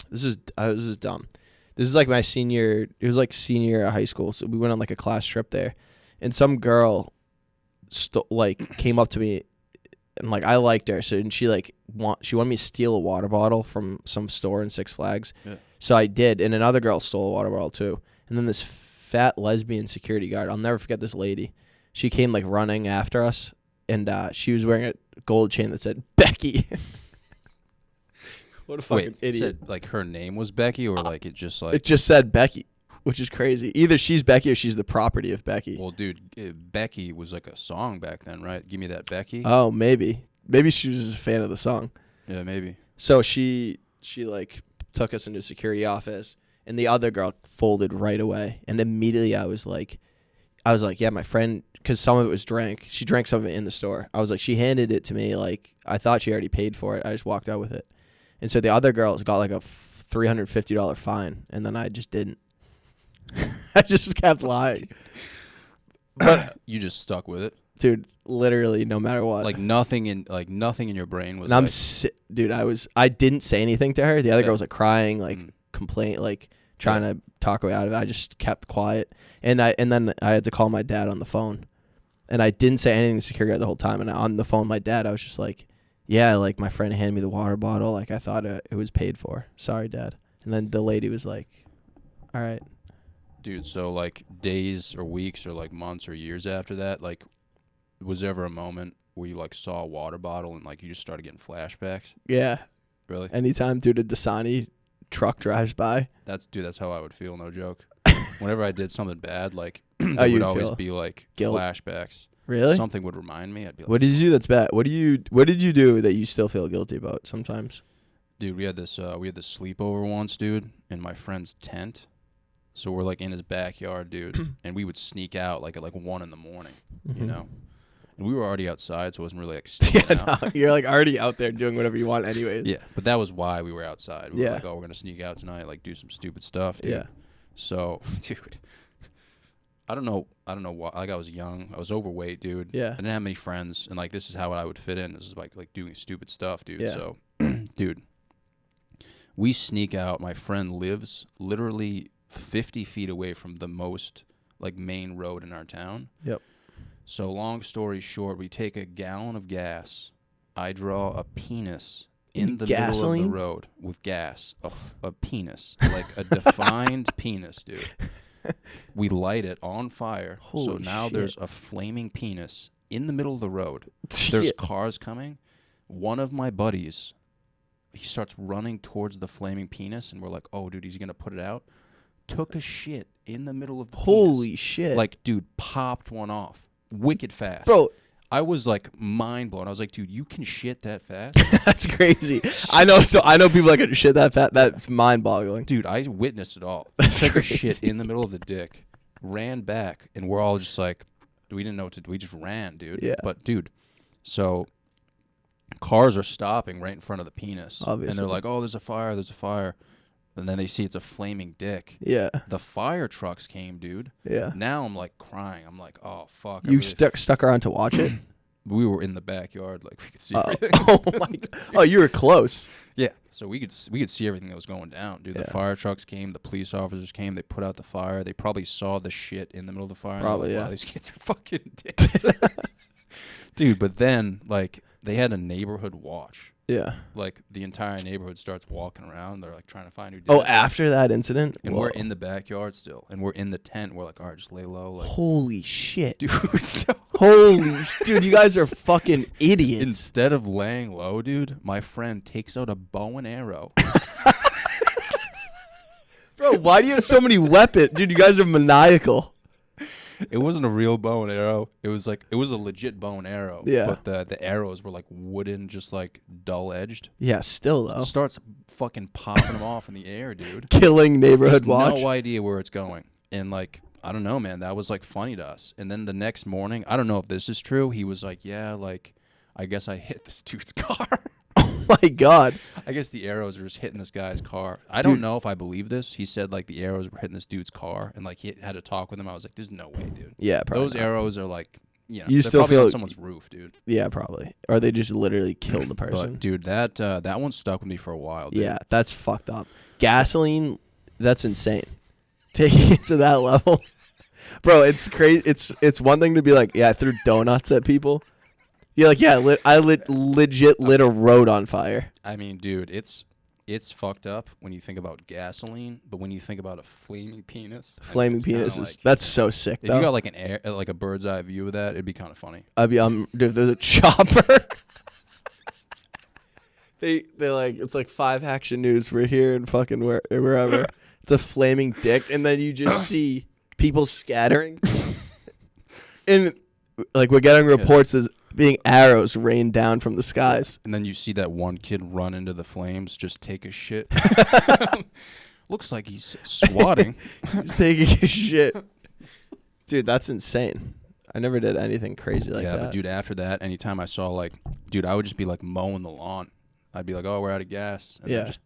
This is dumb. This is like my senior. It was like senior year of high school. So we went on like a class trip there, and some girl came up to me, and like I liked her, so and she wanted me to steal a water bottle from some store in Six Flags. Yeah. So I did, and another girl stole a water bottle too. And then this fat lesbian security guard, I'll never forget this lady. She came like running after us, and she was wearing a gold chain that said Becky. What a fucking idiot! Said like her name was Becky, or like it just like it just said Becky, which is crazy. Either she's Becky or she's the property of Becky. Well, dude, Becky was like a song back then, right? Give me that Becky. Oh, maybe she was just a fan of the song. Yeah, maybe. So she like took us into the security office, and the other girl folded right away, and immediately I was like, yeah, my friend, because some of it was drank. She drank some of it in the store. I was like, she handed it to me like I thought she already paid for it. I just walked out with it. And so the other girls got like a $350 fine, and then I just didn't. I just kept lying. But you just stuck with it, dude. Literally, no matter what. Like nothing in your brain was. And I'm dude. I didn't say anything to her. The other girl was like crying, like complain, like trying to talk her out of it. I just kept quiet, and then I had to call my dad on the phone, and I didn't say anything to the security guard the whole time. And on the phone, with my dad, I was just like, yeah, like my friend handed me the water bottle. Like I thought it was paid for. Sorry, Dad. And then the lady was like, all right. Dude, so like days or weeks or like months or years after that, like was there ever a moment where you like saw a water bottle and like you just started getting flashbacks? Yeah. Really? Anytime, dude, a Dasani truck drives by. That's how I would feel, no joke. Whenever I did something bad, like there would always be like guilt? Flashbacks. Really? Something would remind me. I'd be like, what did you do that's bad? What did you do that you still feel guilty about sometimes? Dude, we had this sleepover once, dude, in my friend's tent. So we're like in his backyard, dude, and we would sneak out like at like 1 a.m, you know. And we were already outside, so it wasn't really like sneaking out. No, you're like already out there doing whatever you want anyways. Yeah, but that was why we were outside. We were like, oh, we're gonna sneak out tonight, like do some stupid stuff, dude. Yeah. So, dude, I don't know why. Like I was young, I was overweight, dude. Yeah. I didn't have many friends, and like this is how I would fit in. This is like doing stupid stuff, dude. Yeah. So, dude, we sneak out. My friend lives literally 50 feet away from the most like main road in our town. Yep. So long story short, we take a gallon of gas. I draw a penis in the middle of the road with gas. A penis, like a defined penis, dude. We light it on fire. Holy so now shit. There's a flaming penis in the middle of the road. There's cars coming. One of my buddies, he starts running towards the flaming penis, and we're like, oh, dude, he's going to put it out. Took a shit in the middle of the Holy penis. shit. Like, dude, popped one off. Wicked fast. Bro. I was like mind blown. I was like, dude, you can shit that fast? That's crazy. I know people that can shit that fast. That's mind boggling. Dude, I witnessed it all. That's Took a crazy. shit in the middle of the dick, ran back, and we're all just like, we didn't know what to do. We just ran, dude. Yeah. But, dude, so cars are stopping right in front of the penis. Obviously. And they're like, oh, there's a fire. And then they see it's a flaming dick. Yeah. The fire trucks came, dude. Yeah. Now I'm like crying. I'm like, oh, fuck. You stuck around to watch it? We were in the backyard, like we could see everything. Oh my god! Oh, you were close. Yeah, so we could see everything that was going down, dude. Yeah. The fire trucks came, the police officers came, they put out the fire. They probably saw the shit in the middle of the fire. Probably, like, yeah. Wow, these kids are fucking dicks, dude. But then, like, they had a neighborhood watch. Yeah. Like the entire neighborhood starts walking around. They're like trying to find who did Oh, it. after that incident, And we're in the backyard still, and we're in the tent. We're like, all right, just lay low. Like, holy shit, dude. Dude, you guys are fucking idiots. Instead of laying low, dude, my friend takes out a bow and arrow. Bro, why do you have so many weapons? Dude, you guys are maniacal. It wasn't a real bow and arrow. It was a legit bow and arrow. Yeah. But the arrows were like wooden, just like dull edged. Yeah, still though. Starts fucking popping them off in the air, dude. Killing neighborhood Just watch. No idea where it's going. And like, I don't know, man. That was like funny to us. And then the next morning, I don't know if this is true. He was like, yeah, like, I guess I hit this dude's car. Oh my god. I guess the arrows were just hitting this guy's car. I don't know if I believe this. He said like the arrows were hitting this dude's car, and like he had to talk with him. I was like, "There's no way, dude." Yeah, probably those not. arrows are like, you know, You they're still probably feel on someone's roof, dude. Yeah, probably. Or they just literally killed the person. But dude, that one stuck with me for a while. Dude. Yeah, that's fucked up. Gasoline, that's insane. Taking it to that level. Bro, it's crazy. It's one thing to be like, yeah, I threw donuts at people. You're like, yeah, I legit lit a road on fire. I mean, dude, it's fucked up when you think about gasoline, but when you think about a flaming penis, Flaming penis is that's so sick. If though. you got like a bird's eye view of that, it'd be kind of funny. Dude, there's a chopper. They're like, it's like 5 Action News. We're here in fucking wherever. It's a flaming dick, and then you just see people scattering, and like we're getting reports as being arrows rain down from the skies. And then you see that one kid run into the flames, just take a shit. Looks like he's swatting. He's taking a shit. Dude, that's insane. I never did anything crazy like that. Yeah, but dude, after that, anytime I saw I would just be like mowing the lawn. I'd be like, oh, we're out of gas. And then just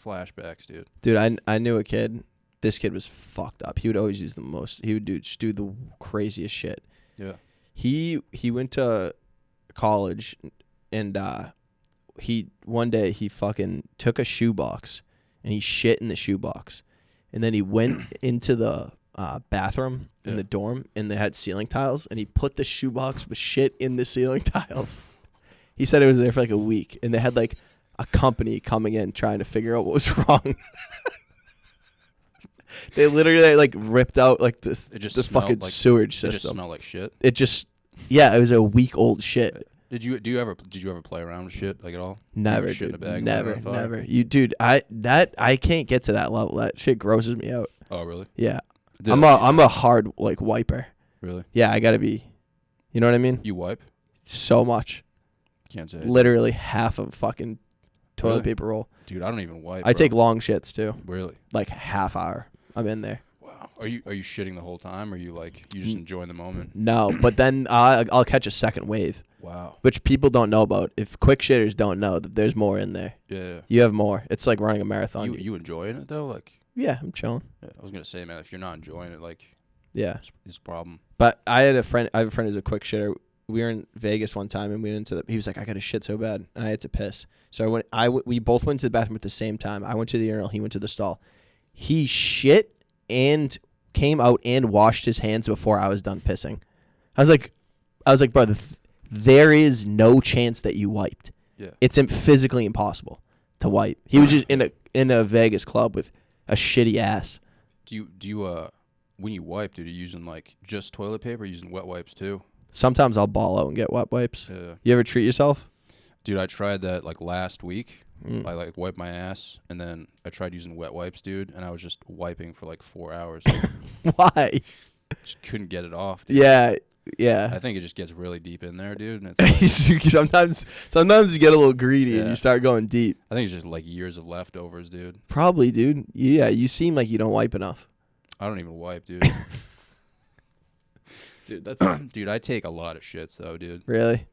flashbacks, dude. Dude, I knew a kid. This kid was fucked up. He would always use the most. He would just do the craziest shit. Yeah. He went to college, and one day he fucking took a shoebox and he shit in the shoebox, and then he went into the bathroom in the dorm, and they had ceiling tiles, and he put the shoebox with shit in the ceiling tiles. He said it was there for like a week, and they had like a company coming in trying to figure out what was wrong. They literally like ripped out like this fucking like, sewage system. It just smelled like shit. It was a week old shit. Did you ever play around with shit like at all? Never, shit in a bag, never. Dude, I can't get to that level. That shit grosses me out. Oh really? Yeah, I'm a hard like wiper. Really? Yeah, I gotta be. You know what I mean? You wipe so much. Can't say. Literally half of fucking toilet paper roll. Dude, I don't even wipe. I take long shits too. Really? Like half hour. I'm in there. Wow. Are you shitting the whole time, or you just enjoying the moment? No, but then I'll catch a second wave. Wow. Which people don't know about. If quick shitters don't know that there's more in there. Yeah. You have more. It's like running a marathon. You enjoying it though? Like. Yeah, I'm chilling. Yeah, I was gonna say, man, if you're not enjoying it, yeah, it's a problem. But I have a friend who's a quick shitter. We were in Vegas one time, and we went into he was like, I got to shit so bad, and I had to piss. So we both went to the bathroom at the same time. I went to the urinal, he went to the stall. He shit and came out and washed his hands before I was done pissing. I was like, brother, there is no chance that you wiped. Yeah, it's physically impossible to wipe. He was just in a Vegas club with a shitty ass. Do you when you wipe, dude, are you using just toilet paper, or using wet wipes too? Sometimes I'll ball out and get wet wipes. Yeah. You ever treat yourself? Dude, I tried that last week. I wiped my ass, and then I tried using wet wipes, dude, and I was just wiping for 4 hours. Why? Just couldn't get it off, dude. Yeah. I think it just gets really deep in there, dude. And it's sometimes you get a little greedy and you start going deep. I think it's just years of leftovers, dude. Probably, dude. Yeah, you seem like you don't wipe enough. I don't even wipe, dude. Dude, that's dude. I take a lot of shits though, dude. Really?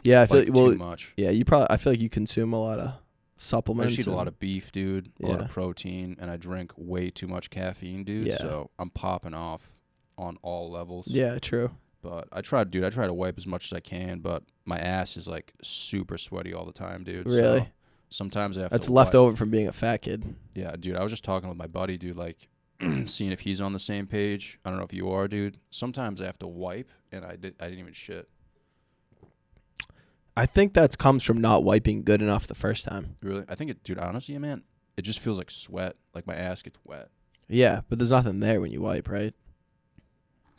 Yeah, I feel too much. Yeah, I feel like you consume a lot of supplements. I just eat a lot of beef, dude. A lot of Yeah. protein, and I drink way too much caffeine, dude. Yeah. So I'm popping off on all levels. Yeah, true. But I try to wipe as much as I can, but my ass is super sweaty all the time, dude. Really? So sometimes I have That's to left wipe. over from being a fat kid. Yeah, dude. I was just talking with my buddy, dude, seeing if he's on the same page. I don't know if you are, dude. Sometimes I have to wipe, and I didn't even shit. I think that comes from not wiping good enough the first time. Really? I think dude, honestly, man, it just feels like sweat. My ass gets wet. Yeah, but there's nothing there when you wipe, right?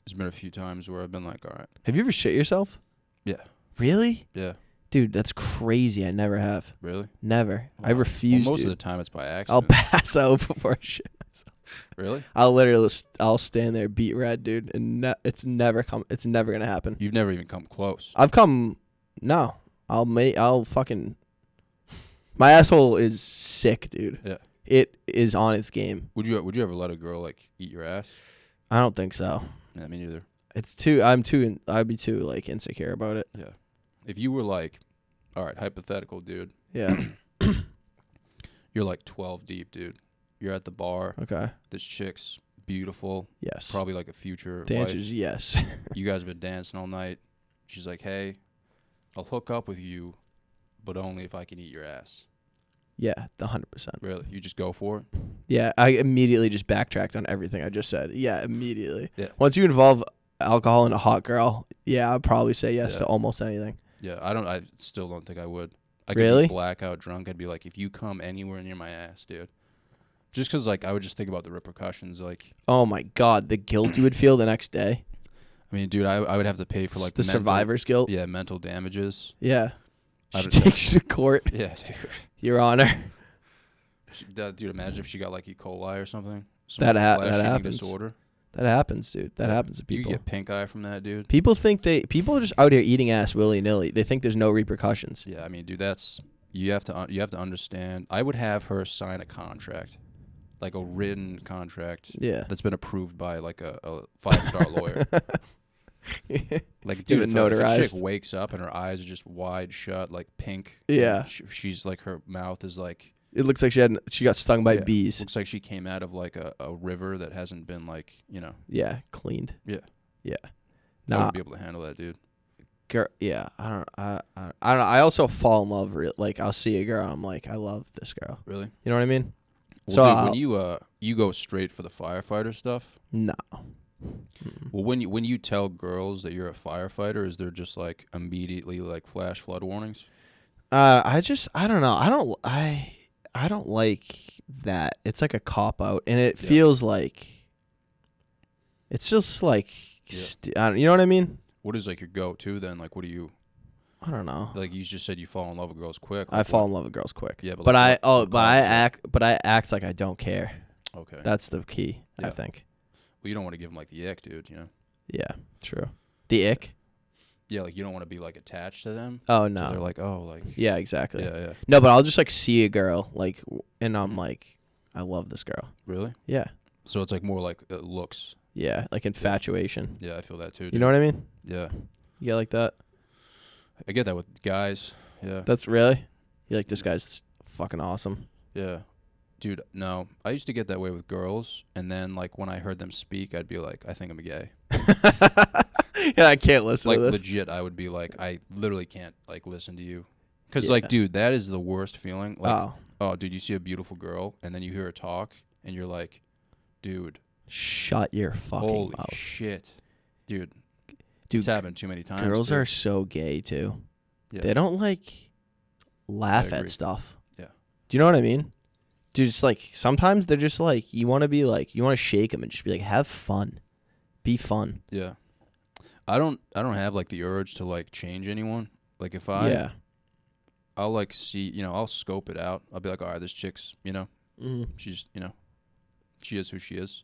There's been a few times where I've been all right. Have you ever shit yourself? Yeah. Really? Yeah. Dude, that's crazy. I never have. Really? Never. Wow. I refuse. Well, most dude. of the time it's by accident. I'll pass out before I shit myself. Really? I'll stand there beat red, dude, and it's never gonna happen. You've never even come close. I've come. No, I'll fucking. My asshole is sick, dude. Yeah. It is on its game. Would you ever let a girl eat your ass? I don't think so. Yeah, me neither. I'd be too insecure about it. Yeah. If you were all right, hypothetical, dude. Yeah. You're 12 deep, dude. You're at the bar. Okay. This chick's beautiful. Yes. Probably a future The wife. answer is yes. You guys have been dancing all night. She's like, hey, I'll hook up with you, but only if I can eat your ass. Yeah, 100%. Really? You just go for it? Yeah, I immediately just backtracked on everything I just said. Yeah, immediately. Yeah. Once you involve alcohol in a hot girl, yeah, I'd probably say yes Yeah. to almost anything. Yeah, I still don't think I would. I could Really? be blackout drunk. I'd be like, if you come anywhere near my ass, dude. Just because, like, I would just think about the repercussions. Like, Oh, my God, the guilt you would feel the next day. I mean, dude, I would have to pay for, like, The survivor's guilt. Yeah, mental damages. Yeah. I She would takes you to court. Yeah, dude. Your Honor. Dude, imagine if she got, like, E. coli or something. That flesh-eating happens. disorder. That happens, dude. That happens to You people. could get pink eye from that, dude. People are just out here eating ass willy-nilly. They think there's no repercussions. Yeah, I mean, dude, you have to understand. I would have her sign a contract, like a written contract. Yeah. That's been approved by like a 5-star lawyer. Like, dude, if a notarized. chick wakes up and her eyes are just wide shut, like pink. Yeah. She's like, her mouth is like. It looks like she got stung by bees. Looks like she came out of like a river that hasn't been like, you know. Yeah, cleaned. Yeah. Yeah. I Nah. wouldn't be able to handle that, dude. Girl, yeah, I don't know. I also fall in love. Like, I'll see a girl, I'm like, I love this girl. Really? You know what I mean? Well, So dude, when you go straight for the firefighter stuff. No. Well, when you tell girls that you're a firefighter, is there just like immediately like flash flood warnings? I don't know. I don't like that. It's like a cop out, and it feels like it's just like you know what I mean? What is like your go-to then? Like, what do you? I don't know. Like, you just said you fall in love with girls quick. I Like, fall in love with girls quick. Yeah, but like, I act like I don't care. Okay. That's the key, Yeah. I think. Well, you don't want to give them like the ick, dude. You know. Yeah, true. The ick? Yeah, like you don't want to be like attached to them. Oh So no. they're like, oh, like. Yeah, exactly. Yeah. No, but I'll just like see a girl like, and I'm Mhm. like, I love this girl. Really? Yeah. So it's like more like looks. Yeah, like infatuation. Yeah, I feel that too. Dude. You know what I mean? Yeah. You get like that? I get that with guys. Yeah. That's really? You're like, this guy's fucking awesome. Yeah. Dude, no. I used to get that way with girls, and then like when I heard them speak, I'd be like, I think I'm gay. Yeah, I can't listen Like to this. legit, I would be like, I literally can't like listen to you, because Yeah. like, dude, that is the worst feeling. Like, Oh, dude, you see a beautiful girl, and then you hear her talk, and you're like, dude, shut your fucking holy mouth. shit, dude. Dude, It's happened too many times. girls dude. are so gay too. Yeah. They don't like laugh I at agree. stuff. Yeah. Do you know what I mean? Dude, it's like sometimes they're just like, you want to be like, you want to shake them and just be like, have fun. Be fun. Yeah. I don't have like the urge to like change anyone. Like if I'll like see, you know, I'll scope it out. I'll be like, all right, this chick's, you know, she's, you know, she is who she is.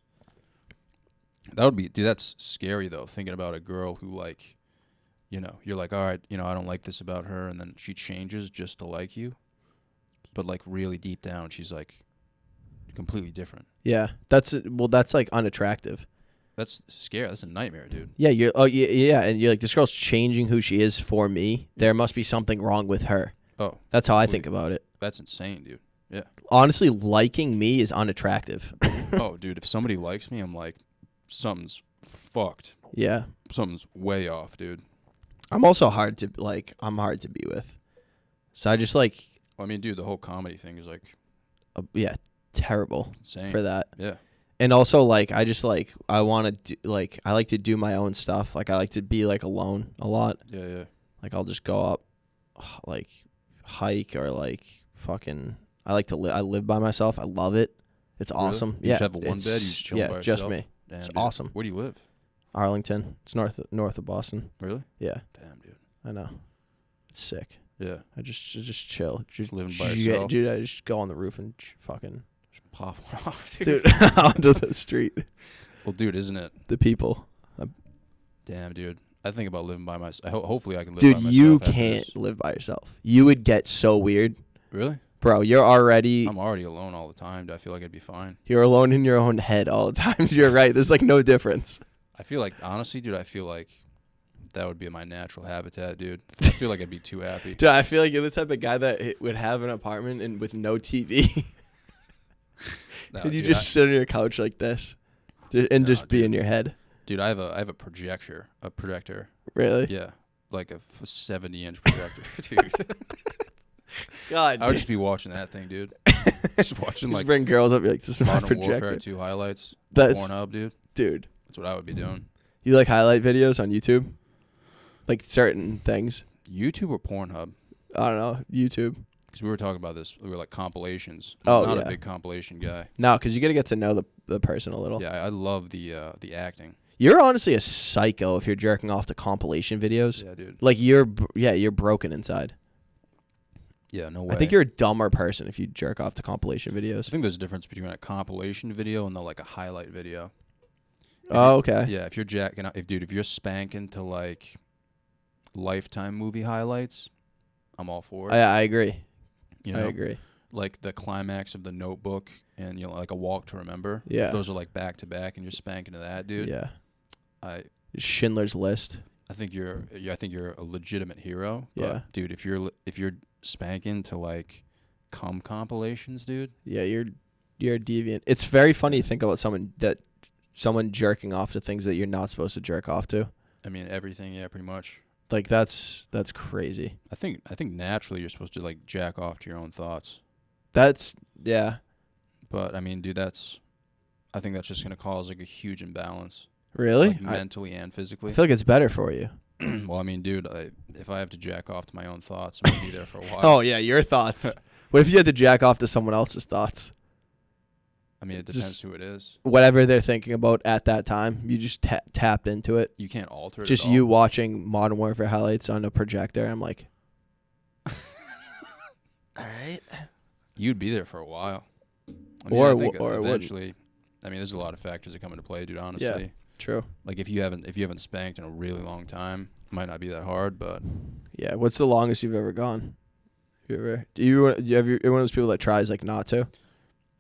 That would be, dude, that's scary though, thinking about a girl who like, you know, you're like, all right, you know, I don't like this about her, and then she changes just to like you. But like really deep down, she's like completely different. Yeah. That's like unattractive. That's scary. That's a nightmare, dude. Yeah, and you're like, this girl's changing who she is for me. There must be something wrong with her. Oh, That's how I think about it. that's insane, dude. Yeah. Honestly, liking me is unattractive. Oh, dude, if somebody likes me, I'm like, something's fucked. Yeah. Something's way off, dude. I'm also hard to be with. So I just like, I mean, dude, the whole comedy thing is like terrible insane. for that. Yeah. And also like, I just like, I want to do, like, I like to do my own stuff. Like I like to be like alone a lot. Yeah. Like I'll just go up, like hike or like fucking, I like to live. I live by myself. I love it. It's Really? awesome. You yeah. just have a one bed. You just chill by just yourself? me. Damn, It's dude. awesome. Where do you live? Arlington. It's north of Boston. Really? Yeah, Damn, dude. I know. It's sick. Yeah. I just chill. Just living by yourself. Dude, I just go on the roof and fucking Just pop one off, dude. dude onto the street. Well, dude, isn't it? The people. Damn, dude. I think about living by myself. Hopefully, I can live Dude, by myself. you after can't this. live by yourself. You would get so weird. Really? Bro, you're already I'm already alone all the time. I feel like I'd be fine. you're alone in your own head all the time. You're right. There's like no difference. I feel like, honestly, dude, I feel like that would be my natural habitat, dude. I feel like I'd be too happy. Dude, I feel like you're the type of guy that would have an apartment and with no TV. No, and you dude, just sit on your couch like this and No, just be dude. in your head. Dude, I have a projector. Really? Yeah, like a 70-inch projector, dude. God. I would just be watching that thing, dude. Just watching Just like bring girls up, like, this is my Modern Warfare projector. 2 highlights. That's Pornhub, dude. dude. That's what I would be doing. You like highlight videos on YouTube? Like certain things. YouTube or Pornhub? I don't know. YouTube. Because we were talking about this. We were like compilations. Oh, I'm not yeah. a big compilation guy. No, because you got to get to know the person a little. Yeah, I love the acting. You're honestly a psycho if you're jerking off to compilation videos. Yeah, dude. Like you're broken inside. Yeah, no way. I think you're a dumber person if you jerk off to compilation videos. I think there's a difference between a compilation video and like a highlight video. Oh, okay. Yeah, if you're jacking up, if you're spanking to like Lifetime movie highlights, I'm all for it. I agree. You know? I agree. Like the climax of The Notebook and like A Walk to Remember. Yeah. If those are like back to back and you're spanking to that, dude. Yeah. I Schindler's List. think you're a legitimate hero. But Yeah. dude, if you're spanking to like cum compilations, dude. Yeah, you're a deviant. It's very funny to think about someone jerking off to things that you're not supposed to jerk off to. I mean everything, yeah, pretty much. Like that's crazy. I think naturally you're supposed to like jack off to your own thoughts. That's yeah. But I mean, dude, I think that's just gonna cause like a huge imbalance. Really? Like, mentally and physically. I feel like it's better for you. Well, I mean, dude, if I have to jack off to my own thoughts, I'm gonna be there for a while. Oh yeah, your thoughts. What if you had to jack off to someone else's thoughts? I mean, it depends who it is. Whatever they're thinking about at that time, you just tapped into it. You can't alter it. Just at all. you watching Modern Warfare highlights on a projector. I'm like, all right. You'd be there for a while. I Or I think it wouldn't. eventually. I mean, there's a lot of factors that come into play, dude. Honestly. Yeah, true. Like if you haven't spanked in a really long time, it might not be that hard, but Yeah. What's the longest you've ever gone? Do you one of those people that tries like not to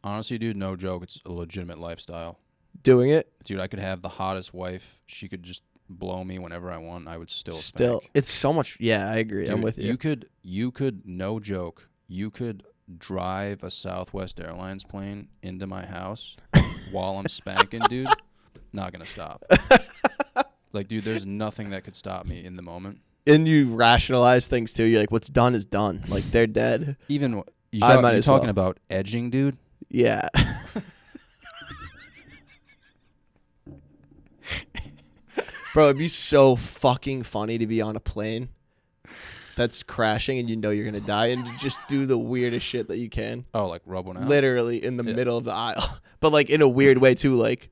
honestly, dude, no joke, it's a legitimate lifestyle. doing it? Dude, I could have the hottest wife. She could just blow me whenever I want. I would still spank. It's so much. Yeah, I agree. Dude, I'm with you. You could, no joke, you could drive a Southwest Airlines plane into my house while I'm spanking, dude. Not gonna stop. Like, dude, there's nothing that could stop me in the moment. And you rationalize things too. You're like, what's done is done. Like they're dead. Even you're as talking well. about edging, dude. Yeah. Bro, it'd be so fucking funny to be on a plane that's crashing and you know you're going to die and just do the weirdest shit that you can. Oh, like rub one out. Literally in the middle of the aisle. But like in a weird way too, like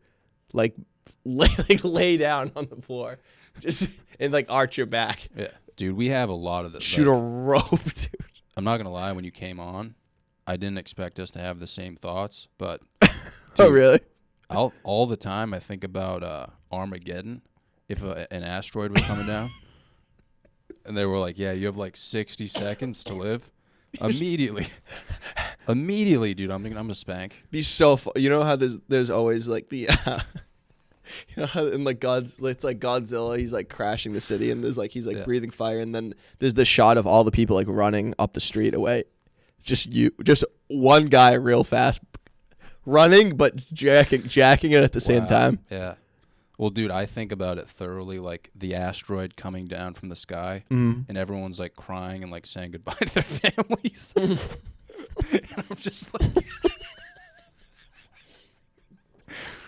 lay down on the floor. Just and like arch your back. Yeah. Dude, we have a lot of this. Shoot a like, rope, dude. I'm not gonna lie, when you came on, I didn't expect us to have the same thoughts, but Oh really? all the time I think about Armageddon, if an asteroid was coming down, and they were like, "Yeah, you have like 60 seconds to live." Immediately, dude, I'm gonna spank. Be so you know how there's always like the you know how in like it's like Godzilla, he's like crashing the city and there's like he's like breathing fire and then there's the shot of all the people like running up the street away. Just one guy real fast running but jacking it at the same time. Yeah. Well, dude, I think about it thoroughly, like the asteroid coming down from the sky, and everyone's like crying and like saying goodbye to their families. And I'm just like,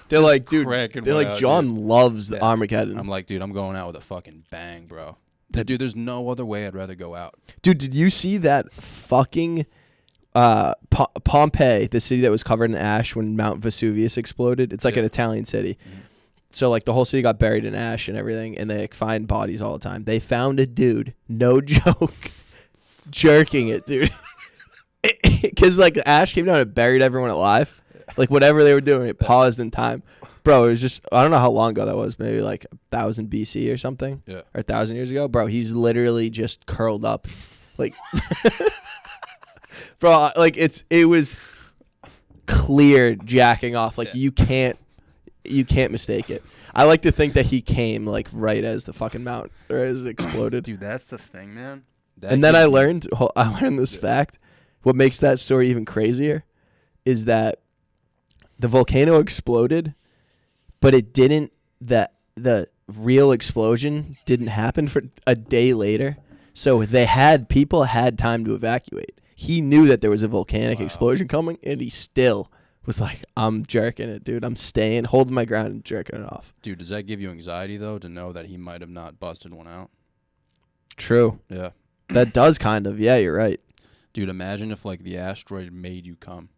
they're like, dude, cracking they're one like, out, John dude. loves the Yeah. Armageddon. I'm like, dude, I'm going out with a fucking bang, bro. Dude, there's no other way I'd rather go out. Dude, did you see that fucking Pompeii, the city that was covered in ash when Mount Vesuvius exploded? It's like an Italian city. Mm-hmm. So like the whole city got buried in ash and everything, and they like find bodies all the time. They found a dude, no joke, jerking it, dude. Because like the ash came down and buried everyone alive. Like whatever they were doing, it paused in time. Bro, it was just, I don't know how long ago that was, maybe like 1000 BC or something. Yeah. Or 1,000 years ago. Bro, he's literally just curled up. Like, bro, like it was clear jacking off. Like you can't mistake it. I like to think that he came like right as the fucking mount or as it exploded. Dude, that's the thing, man. And then I learned this fact. What makes that story even crazier is that the volcano exploded, but it didn't. The real explosion didn't happen for a day later. So people had time to evacuate. He knew that there was a volcanic explosion coming, and he still was like, I'm jerking it, dude. I'm staying, holding my ground and jerking it off. Dude, does that give you anxiety, though, to know that he might have not busted one out? True. Yeah. That does kind of. Yeah, you're right. Dude, imagine if, like, the asteroid made you come.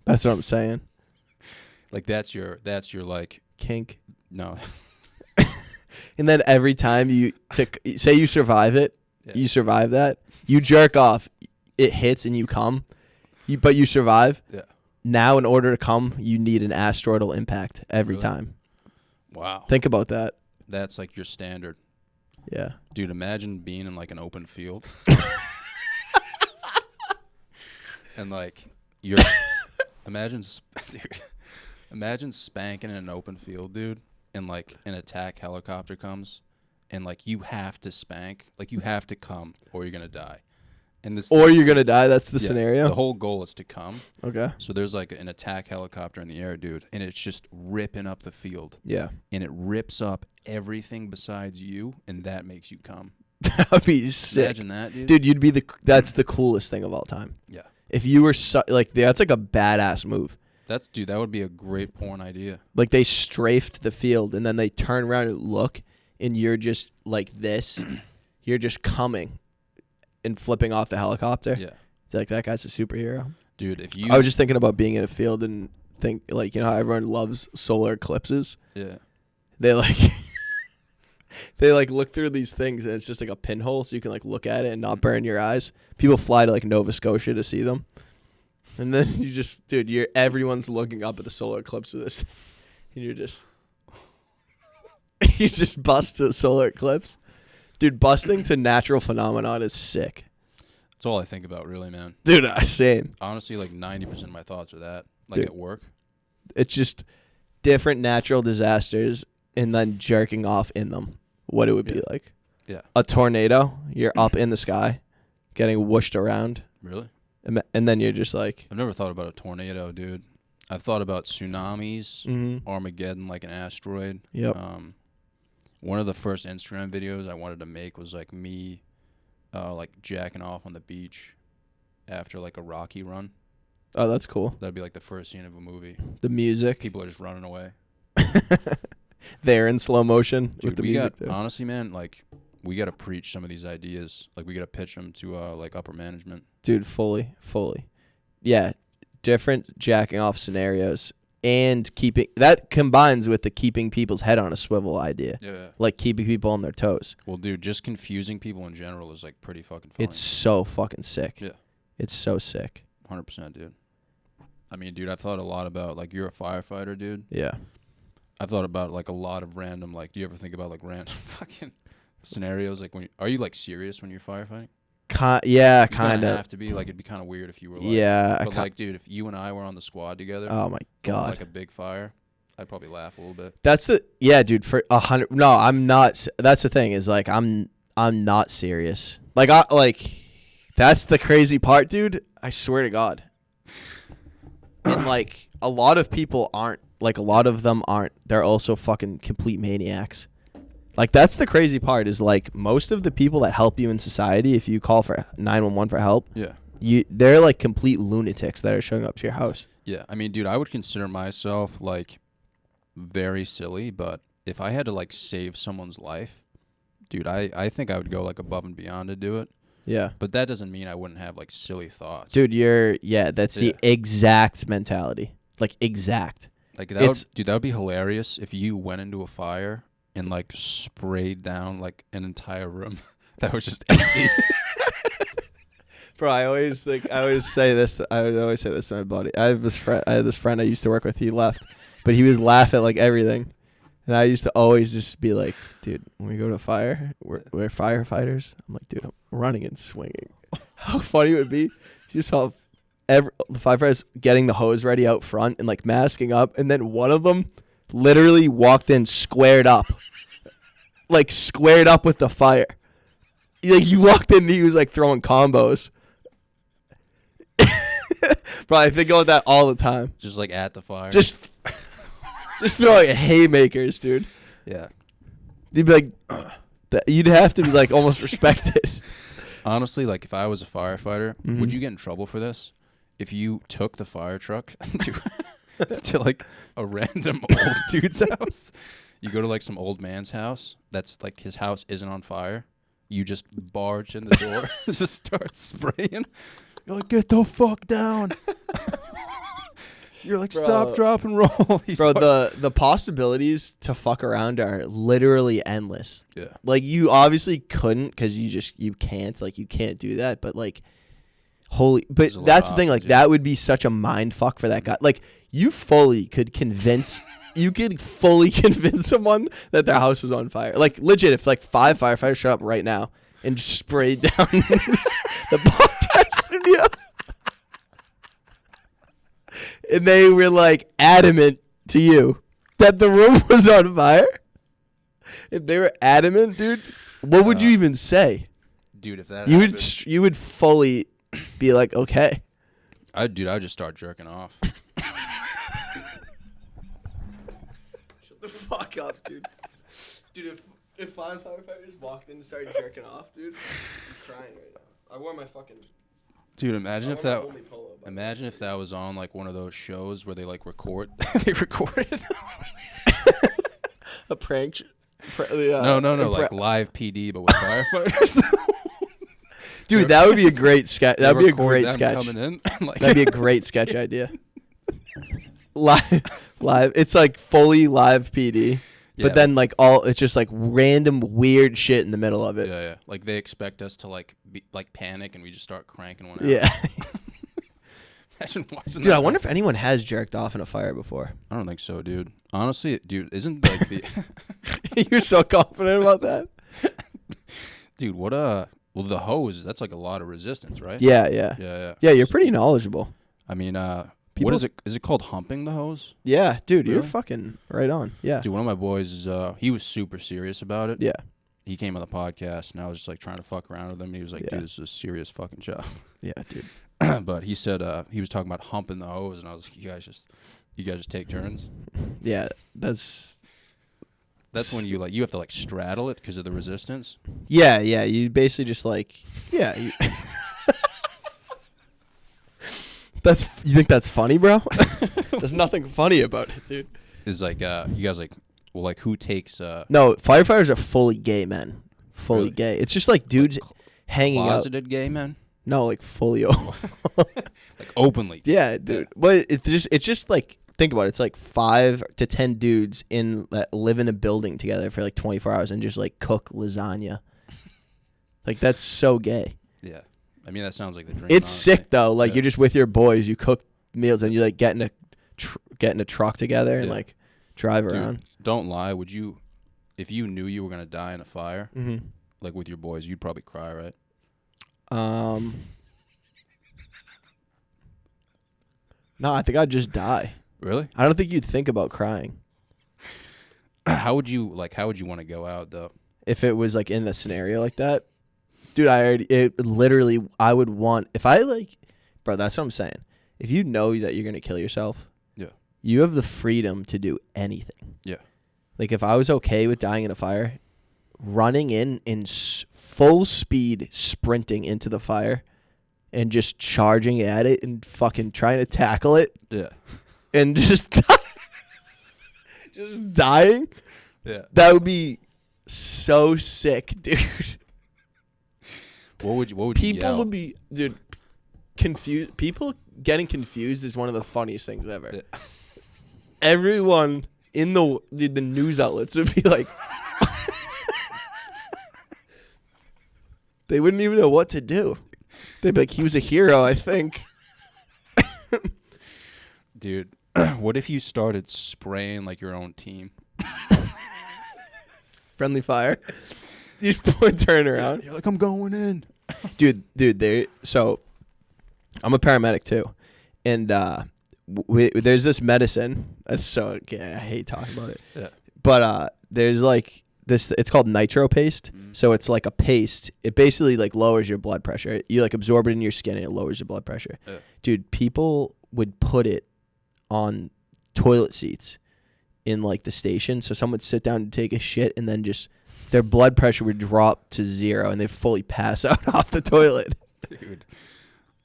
That's what I'm saying. Like, that's your like... Kink. No. And then every time say you survive it, you survive that, you jerk off, it hits and you come, but you survive. Yeah. Now, in order to come, you need an asteroidal impact every time. Wow. Think about that. That's like your standard. Yeah. Dude, imagine being in like an open field. And like imagine spanking in an open field, dude, and like an attack helicopter comes and like you have to spank, like you have to come or you're going to die. And you're going to die, that's the scenario? The whole goal is to come. Okay. So there's like an attack helicopter in the air, dude, and it's just ripping up the field. Yeah. And it rips up everything besides you, and that makes you come. That would be sick. Imagine that, dude. Dude, you'd be that's the coolest thing of all time. Yeah. If you were like, that's like a badass move. That would be a great porn idea. Like they strafed the field and then they turn around and look and you're just like this. You're just coming and flipping off the helicopter. Yeah. Like that guy's a superhero. Dude, if you... I was just thinking about being in a field and think like, you know how everyone loves solar eclipses? Yeah. They like... They like look through these things and it's just like a pinhole so you can like look at it and not burn your eyes. People fly to like Nova Scotia to see them. And then you just, dude, everyone's looking up at the solar eclipse of this. And you're just, you just bust to a solar eclipse. Dude, busting to natural phenomenon is sick. That's all I think about, really, man. Dude, same. Honestly, like 90% of my thoughts are that. Like Dude, at work. It's just different natural disasters and then jerking off in them. What it would be like. Yeah. A tornado, you're up in the sky, getting whooshed around. Really? And then you're just like... I've never thought about a tornado, dude. I've thought about tsunamis, Armageddon, like an asteroid. Yep. One of the first Instagram videos I wanted to make was like me like jacking off on the beach after like a Rocky run. Oh, that's cool. That'd be like the first scene of a movie. The music. People are just running away. They're in slow motion. Dude, with the music too. Honestly, man, like we got to preach some of these ideas. Like we got to pitch them to like upper management. Dude, fully. Yeah, different jacking off scenarios and keeping that combines with the keeping people's head on a swivel idea. Yeah. Like keeping people on their toes. Well, dude, just confusing people in general is like pretty fucking funny. It's so fucking sick. Yeah. It's so sick. 100%, dude. I mean, dude, I've thought a lot about like you're a firefighter, dude. Yeah. I've thought about like a lot of random like. Do you ever think about like random fucking scenarios? Like are you like serious when you're firefighting? Yeah, You kind of. have to be. Like it'd be kind of weird if you were like. Yeah. But like, dude, if you and I were on the squad together. Oh my god. Like a big fire, I'd probably laugh a little bit. Dude. For 100. No, I'm not. That's the thing is like I'm not serious. Like that's the crazy part, dude. I swear to God. And like a lot of people aren't. Like a lot of them aren't. They're also fucking complete maniacs. Like that's the crazy part is like most of the people that help you in society, if you call for 911 for help, they're like complete lunatics that are showing up to your house. Yeah, I mean, dude, I would consider myself like very silly, but if I had to like save someone's life, dude, I think I would go like above and beyond to do it. Yeah. But that doesn't mean I wouldn't have like silly thoughts. Dude, that's the exact mentality. Like exact. Like that would be hilarious if you went into a fire and like sprayed down like an entire room that was just empty. Bro, I always say this to my buddy. I had this friend I used to work with. He left, but he was laugh at like everything, and I used to always just be like, dude, when we go to a fire, we're firefighters. I'm like, dude, I'm running and swinging. How funny it would be if you saw the firefighters getting the hose ready out front and like masking up, and then one of them literally walked in squared up with the fire. Like he walked in and he was like throwing combos. Bro, I think about that all the time. Just like at the fire. Just throwing haymakers, dude. Yeah. You'd be like, you'd have to be like almost respected. Honestly, like if I was a firefighter, would you get in trouble for this? If you took the fire truck to like a random old dude's house, you go to like some old man's house that's like his house isn't on fire. You just barge in the door and just start spraying. You're like, get the fuck down. You're like, Bro. stop, drop, and roll. Bro, the possibilities to fuck around are literally endless. Yeah. Like, you obviously couldn't because you can't. Like, you can't do that. But, like, but that's the thing. Like, that would be such a mind fuck for that guy. Like, you fully could convince someone that their house was on fire. Like, legit, if, like, 5 firefighters showed up right now and just sprayed down the podcast studio. And they were like adamant to you that the room was on fire. If they were adamant, dude, what would you even say? Dude, if that you would fully be like, okay. I'd just start jerking off. Shut the fuck up, dude. Dude, if 5 firefighters walked in and started jerking off, dude, I'm crying right now. I wore my fucking. Dude, imagine if that was on like one of those shows where they like record. They recorded a prank. No, like live PD, but with firefighters. Dude, that would be a great sketch. That would be a great sketch. Coming in, like that'd be a great sketch idea. Live. It's like fully live PD. But then, like, it's just, like, random weird shit in the middle of it. Yeah. Like, they expect us to, like, panic, and we just start cranking one out. Yeah. Imagine watching Dude, I wonder if anyone has jerked off in a fire before. I don't think so, dude. Honestly, dude, isn't, like, the... You're so confident about that? Dude, what, well, the hose, that's, like, a lot of resistance, right? Yeah. Yeah, you're pretty knowledgeable. I mean, what is it? Is it called humping the hose? Yeah, dude, really? You're fucking right on. Yeah. Dude, one of my boys, he was super serious about it. Yeah. He came on the podcast, and I was just, like, trying to fuck around with him. He was like, dude, this is a serious fucking job. Yeah, dude. But he said he was talking about humping the hose, and I was like, you guys just take turns? Yeah, that's when you have to, like, straddle it because of the resistance? Yeah, you basically just, like, you think that's funny, bro? There's nothing funny about it, dude. Is like you guys like who takes No, firefighters are fully gay men. Fully really? Gay. It's just like dudes hanging out. Closeted gay men? No, like fully like openly. Yeah, dude. Yeah. But it's just like, think about it. It's like 5 to 10 dudes that live in a building together for like 24 hours and just like cook lasagna. Like, that's so gay. Yeah. I mean, that sounds like the dream. It's sick though. Like, you're just with your boys, you cook meals, and you like get in a truck together and like drive around. Don't lie. Would you, if you knew you were gonna die in a fire, like with your boys, you'd probably cry, right? No, I think I'd just die. Really? I don't think you'd think about crying. How would you want to go out though? If it was like in the scenario like that, dude, I would want, if I like, bro, that's what I'm saying. If you know that you're gonna kill yourself, you have the freedom to do anything. Yeah. Like, if I was okay with dying in a fire, running in full speed, sprinting into the fire, and just charging at it and fucking trying to tackle it. Yeah. And just dying. Yeah. That would be so sick, dude. What would you People yell? would be, dude, confused. People getting confused is one of the funniest things ever. Yeah. Everyone in the news outlets would be like, they wouldn't even know what to do. They'd be like, he was a hero, I think. Dude, what if you started spraying like your own team? Friendly fire. You just turn around. You're like, I'm going in. Dude, so I'm a paramedic too. And there's this medicine. That's so, I hate talking about it. Yeah. But there's like this, it's called Nitro Paste. So it's like a paste. It basically like lowers your blood pressure. You like absorb it in your skin and it lowers your blood pressure. Yeah. Dude, people would put it on toilet seats in like the station. So someone would sit down and take a shit and then just their blood pressure would drop to 0 and they'd fully pass out off the toilet.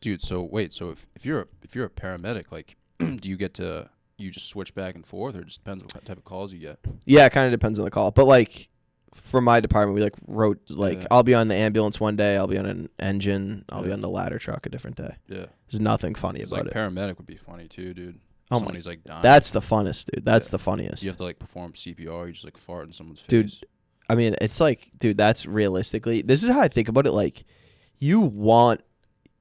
Dude. So wait. So if you're a paramedic, like, do you get to just switch back and forth, or it just depends what type of calls you get? Yeah, it kind of depends on the call. But like, for my department, we like wrote like I'll be on the ambulance one day, I'll be on an engine, I'll be on the ladder truck a different day. Yeah. There's nothing funny about like it. Paramedic would be funny too, dude. Oh Somebody's like dying. That's the funnest, dude. That's the funniest. You have to like perform CPR. You just like fart in someone's face. Dude, I mean, it's like, dude, that's realistically. This is how I think about it. Like, you want,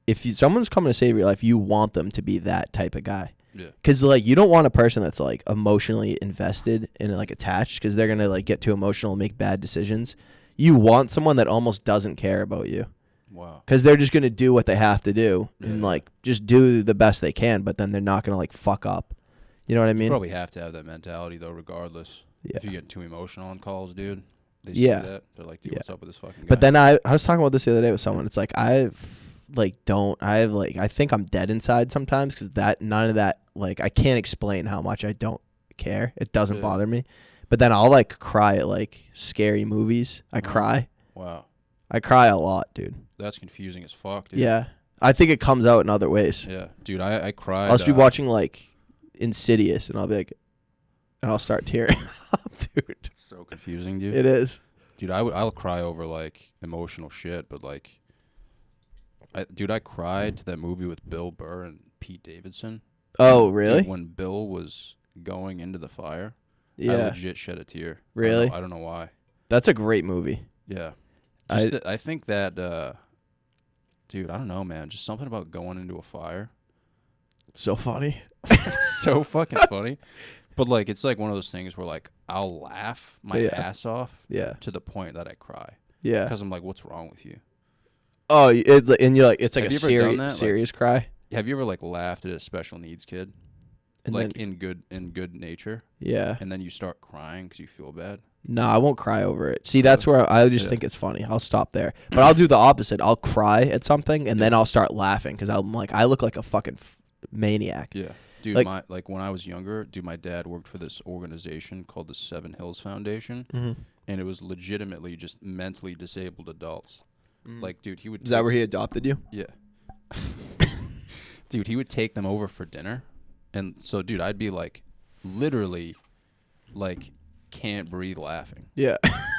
if someone's coming to save your life, you want them to be that type of guy. Yeah. Because like, you don't want a person that's like emotionally invested and like attached, because they're gonna like get too emotional and make bad decisions. You want someone that almost doesn't care about you. Wow. Because they're just gonna do what they have to do and like just do the best they can, but then they're not gonna like fuck up. You know what I mean? You probably have to have that mentality though, regardless. Yeah. If you get too emotional on calls, dude, they see that. They're like, dude, what's up with this fucking guy? But then I was talking about this the other day with someone. It's like I think I'm dead inside sometimes, because none of that, like, I can't explain how much I don't care. It doesn't bother me. But then I'll like cry at like scary movies. I cry. Wow. I cry a lot, dude. That's confusing as fuck, dude. Yeah. I think it comes out in other ways. Yeah. Dude, I cried. I'll just be watching like Insidious and I'll be like, and I'll start tearing up, dude. It's so confusing, dude. It is. Dude, I'll cry over like emotional shit, but like, I cried to that movie with Bill Burr and Pete Davidson. Oh, really? Dude, when Bill was going into the fire, yeah, I legit shed a tear. Really? I don't know why. That's a great movie. Yeah. I think that, dude, I don't know, man. Just something about going into a fire. It's so funny. It's so fucking funny. But like, it's like one of those things where like I'll laugh my ass off. Yeah. To the point that I cry. Yeah. Because I'm like, what's wrong with you? Oh, and you're like, it's like have a serious cry. Have you ever like laughed at a special needs kid, and like then, in good nature? Yeah. And then you start crying because you feel bad. No, I won't cry over it. See, that's where I just think it's funny. I'll stop there, but I'll do the opposite. I'll cry at something and then I'll start laughing because I'm like, I look like a fucking maniac. Yeah. Dude, like when I was younger, my dad worked for this organization called the Seven Hills Foundation, and it was legitimately just mentally disabled adults. Like, dude, he would. Is that where he adopted you? Yeah. Dude, he would take them over for dinner, and so, dude, I'd be like, literally, like, can't breathe laughing. Yeah.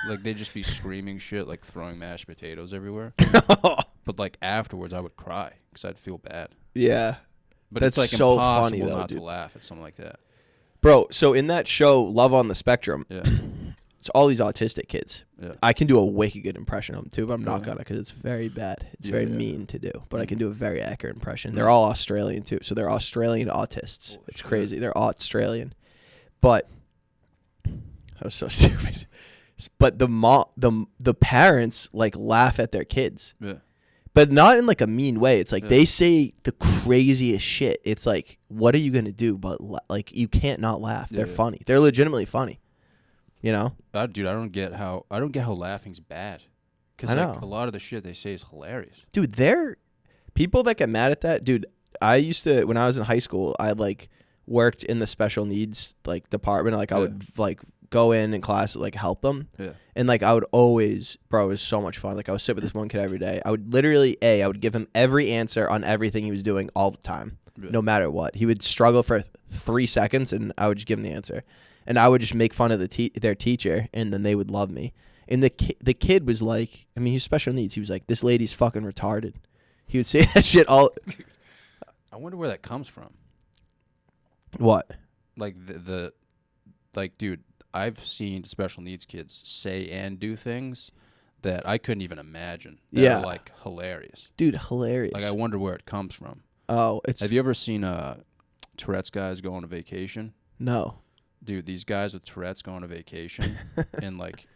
Like, they'd just be screaming shit, like throwing mashed potatoes everywhere. But like afterwards, I would cry because I'd feel bad. Yeah. But that's it's like so impossible funny though, not dude. to laugh at something like that. Bro, so in that show, Love on the Spectrum, it's all these autistic kids. Yeah. I can do a wicked good impression of them too, but I'm not gonna because it's very bad. It's very mean to do, but I can do a very accurate impression. They're all Australian too, so they're Australian autists. It's crazy. They're Australian, but that was so stupid. But the parents like laugh at their kids. Yeah. But not in like a mean way. It's like they say the craziest shit. It's like, what are you gonna do? But like, you can't not laugh. They're funny. They're legitimately funny. You know? Dude, I don't get how laughing's bad. Because like, a lot of the shit they say is hilarious. Dude, they're people that get mad at that. Dude, I used to, when I was in high school, I like worked in the special needs like department. Like I would like go in class, like help them. Yeah. And like I would always, bro, it was so much fun. Like I would sit with this one kid every day. I would literally, I would give him every answer on everything he was doing all the time, no matter what. He would struggle for 3 seconds and I would just give him the answer. And I would just make fun of their teacher and then they would love me. And the kid was like, I mean, he's special needs. He was like, this lady's fucking retarded. He would say that shit all. I wonder where that comes from. What? Like like, dude, I've seen special needs kids say and do things that I couldn't even imagine. They're like hilarious. Dude, hilarious. Like I wonder where it comes from. Oh, Have you ever seen Tourette's guys go on a vacation? No. Dude, these guys with Tourette's go on a vacation and like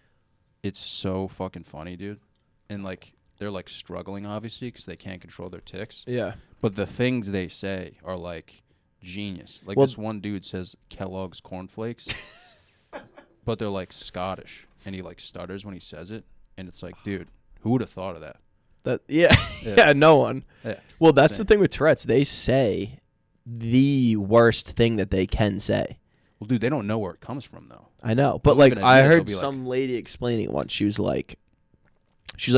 it's so fucking funny, dude. And like they're like struggling obviously because they can't control their tics. Yeah. But the things they say are like genius. Like this one dude says Kellogg's cornflakes. But they're like Scottish, and he like stutters when he says it, and it's like, dude, who would have thought of that? Yeah, no one. Yeah. Well, that's the thing with Tourette's. They say the worst thing that they can say. Well, dude, they don't know where it comes from, though. I know, but like I heard some lady explaining it once. She was like,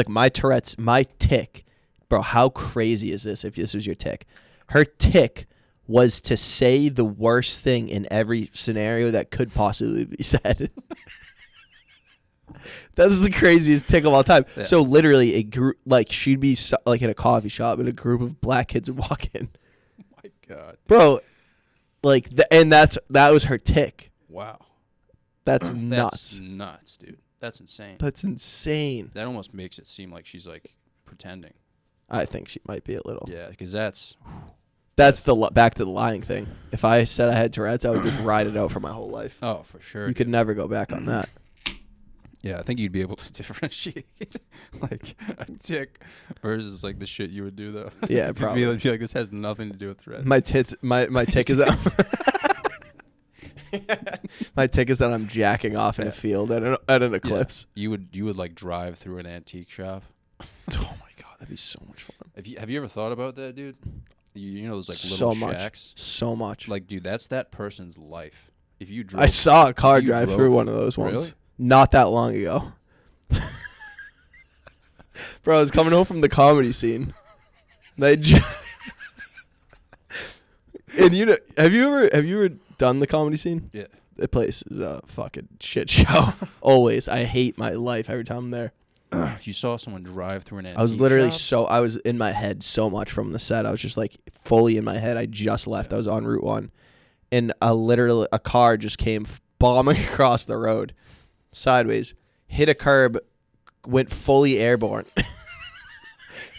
my Tourette's, my tick, bro. How crazy is this? If this was your tick, her tick was to say the worst thing in every scenario that could possibly be said. That's the craziest tick of all time. Yeah. So literally, a group like she'd be like in a coffee shop, and a group of black kids would walk in. Oh my God, bro. Like, that was her tick. Wow. That's nuts. That's nuts, dude. That's insane. That's insane. That almost makes it seem like she's, like, pretending. I think she might be a little. Yeah, because that's the back to the lying thing. If I said I had Tourette's, I would just ride it out for my whole life. Oh, for sure. You could never go back on that. Yeah, I think you'd be able to differentiate, like, a tick versus, like, the shit you would do, though. Yeah, probably. You'd be like, this has nothing to do with Tourette's. My tick is that. My tick is that I'm jacking off in a field at an eclipse. Yeah. You would, like, drive through an antique shop. Oh, my God. That'd be so much fun. Have you ever thought about that, dude? You know those, like, little shacks? So much. Like, dude, that's that person's life. If you drove... I saw a car drive through one of those ones. Really? Not that long ago. Bro, I was coming home from the comedy scene. And and you know, have you ever done the comedy scene? Yeah. The place is a fucking shit show. Always. I hate my life every time I'm there. You saw someone drive through an antique I was literally shop? I was in my head so much from the set. I was just like fully in my head. I just left. I was on Route 1. And a car just came bombing across the road. Sideways, hit a curb, went fully airborne.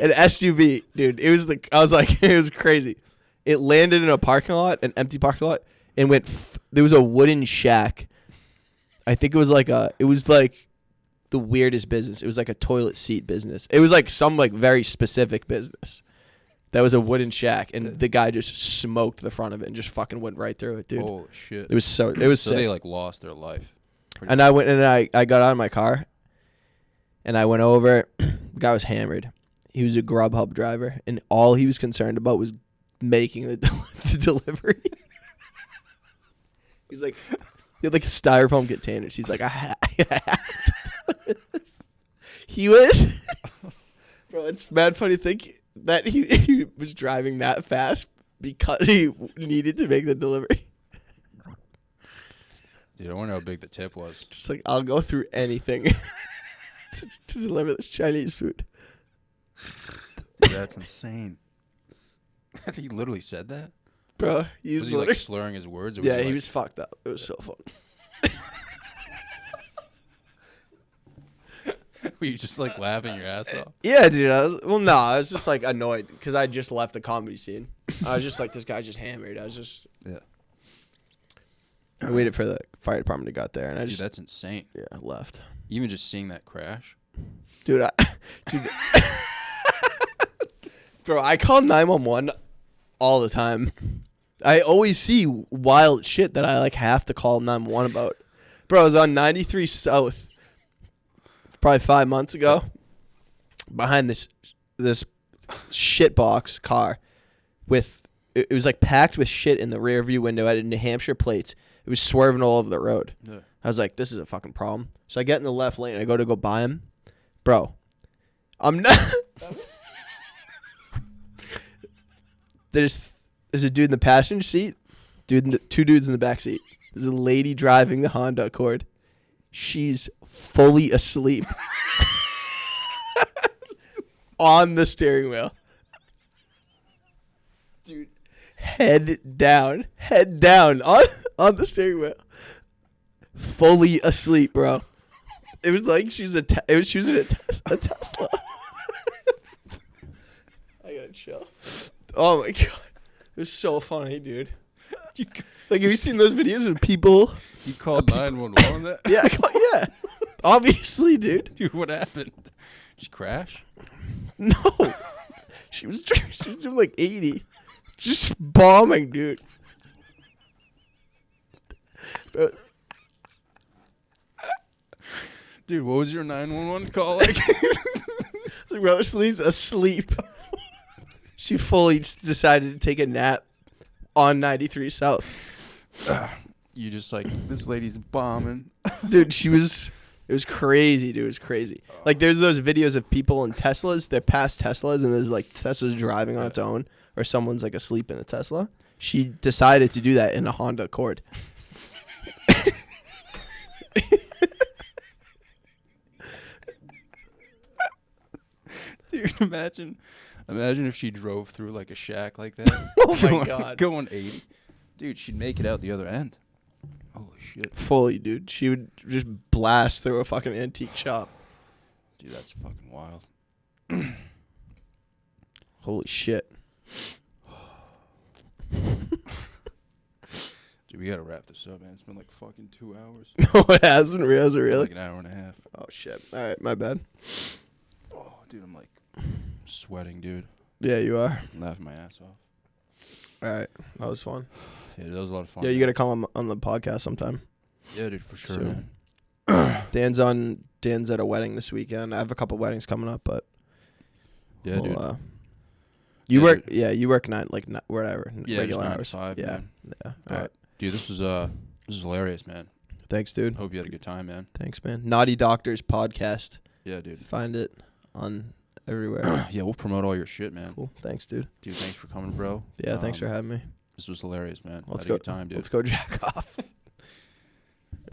An SUV, dude. It was crazy. It landed in a parking lot, an empty parking lot, and there was a wooden shack. I think it was like the weirdest business. It was like a toilet seat business. It was like some like very specific business. That was a wooden shack, and the guy just smoked the front of it and just fucking went right through it, dude. Oh shit! It was so So sick. they like lost their life. And I went and I got out of my car, and I went over. The guy was hammered. He was a Grubhub driver, and all he was concerned about was making the delivery. He's like, he had like styrofoam containers. He's like, I have to do this. He was, bro. It's mad funny to think that he was driving that fast because he needed to make the delivery. Dude, I wonder how big the tip was. Just like, I'll go through anything to deliver this Chinese food. Dude, that's insane. He literally said that? Bro, was he like slurring his words? Or was he was fucked up. It was so fun. Were you just like laughing your ass off? Yeah, dude. I was just like annoyed because I just left the comedy scene. I was just like, this guy just hammered. I waited for the fire department to get there, and Dude, that's insane. Yeah, I left. Even just seeing that crash. Dude, bro, I call 911 all the time. I always see wild shit that I like have to call 911 about. Bro, I was on 93 South probably 5 months ago behind this shitbox car with it was like packed with shit in the rear view window. I had New Hampshire plates. It was swerving all over the road. Yeah. I was like, this is a fucking problem. So I get in the left lane. I go to buy him. Bro, I'm not. There's a dude in the passenger seat. Two dudes in the back seat. There's a lady driving the Honda Accord. She's fully asleep on the steering wheel. Dude, head down on the steering wheel. Fully asleep, bro. It was like she was a Tesla. I gotta chill. Oh my god, it was so funny, dude. Like, have you seen those videos of people? You called 911 on that? Yeah, yeah. Obviously, dude. Dude, what happened? Did she crash? No. She was doing like 80. Just bombing, dude. Bro. Dude, what was your 911 call like? Rosalie's asleep. She fully decided to take a nap on 93 South. You just like, this lady's bombing. Dude, it was crazy, dude. It was crazy. Like, there's those videos of people in Teslas. They're past Teslas, and there's, like, Tesla's driving on its own, or someone's, like, asleep in a Tesla. She decided to do that in a Honda Accord. Dude, imagine if she drove through, like, a shack like that. Oh, my God. Going 80. Dude, she'd make it out the other end. Holy shit. Fully, dude. She would just blast through a fucking antique shop. Dude, that's fucking wild. Holy shit. Dude, we gotta wrap this up, man. It's been like fucking 2 hours. No, it hasn't. Has it really? Like an hour and a half. Oh, shit. All right, my bad. Oh, dude, I'm like sweating, dude. Yeah, you are. I'm laughing my ass off. All right. That was fun. Yeah, that was a lot of fun. Yeah, you got to come on the podcast sometime. Yeah, dude, for sure, So- man. Dan's at a wedding this weekend. I have a couple weddings coming up, but Yeah, dude. You Yeah, work, dude. yeah, you work whatever, Yeah, regular just 9 to hours. 5, yeah, man. yeah. But, All right. Dude, this is hilarious, man. Thanks, dude. Hope you had a good time, man. Thanks, man. Naughty Doctors podcast. Yeah, dude. Find it on everywhere. Yeah, we'll promote all your shit, man. Cool. Thanks, dude. Dude, thanks for coming, bro. Yeah, thanks for having me. This was hilarious, man. Let's Had go. a good time, dude. Let's go jack off.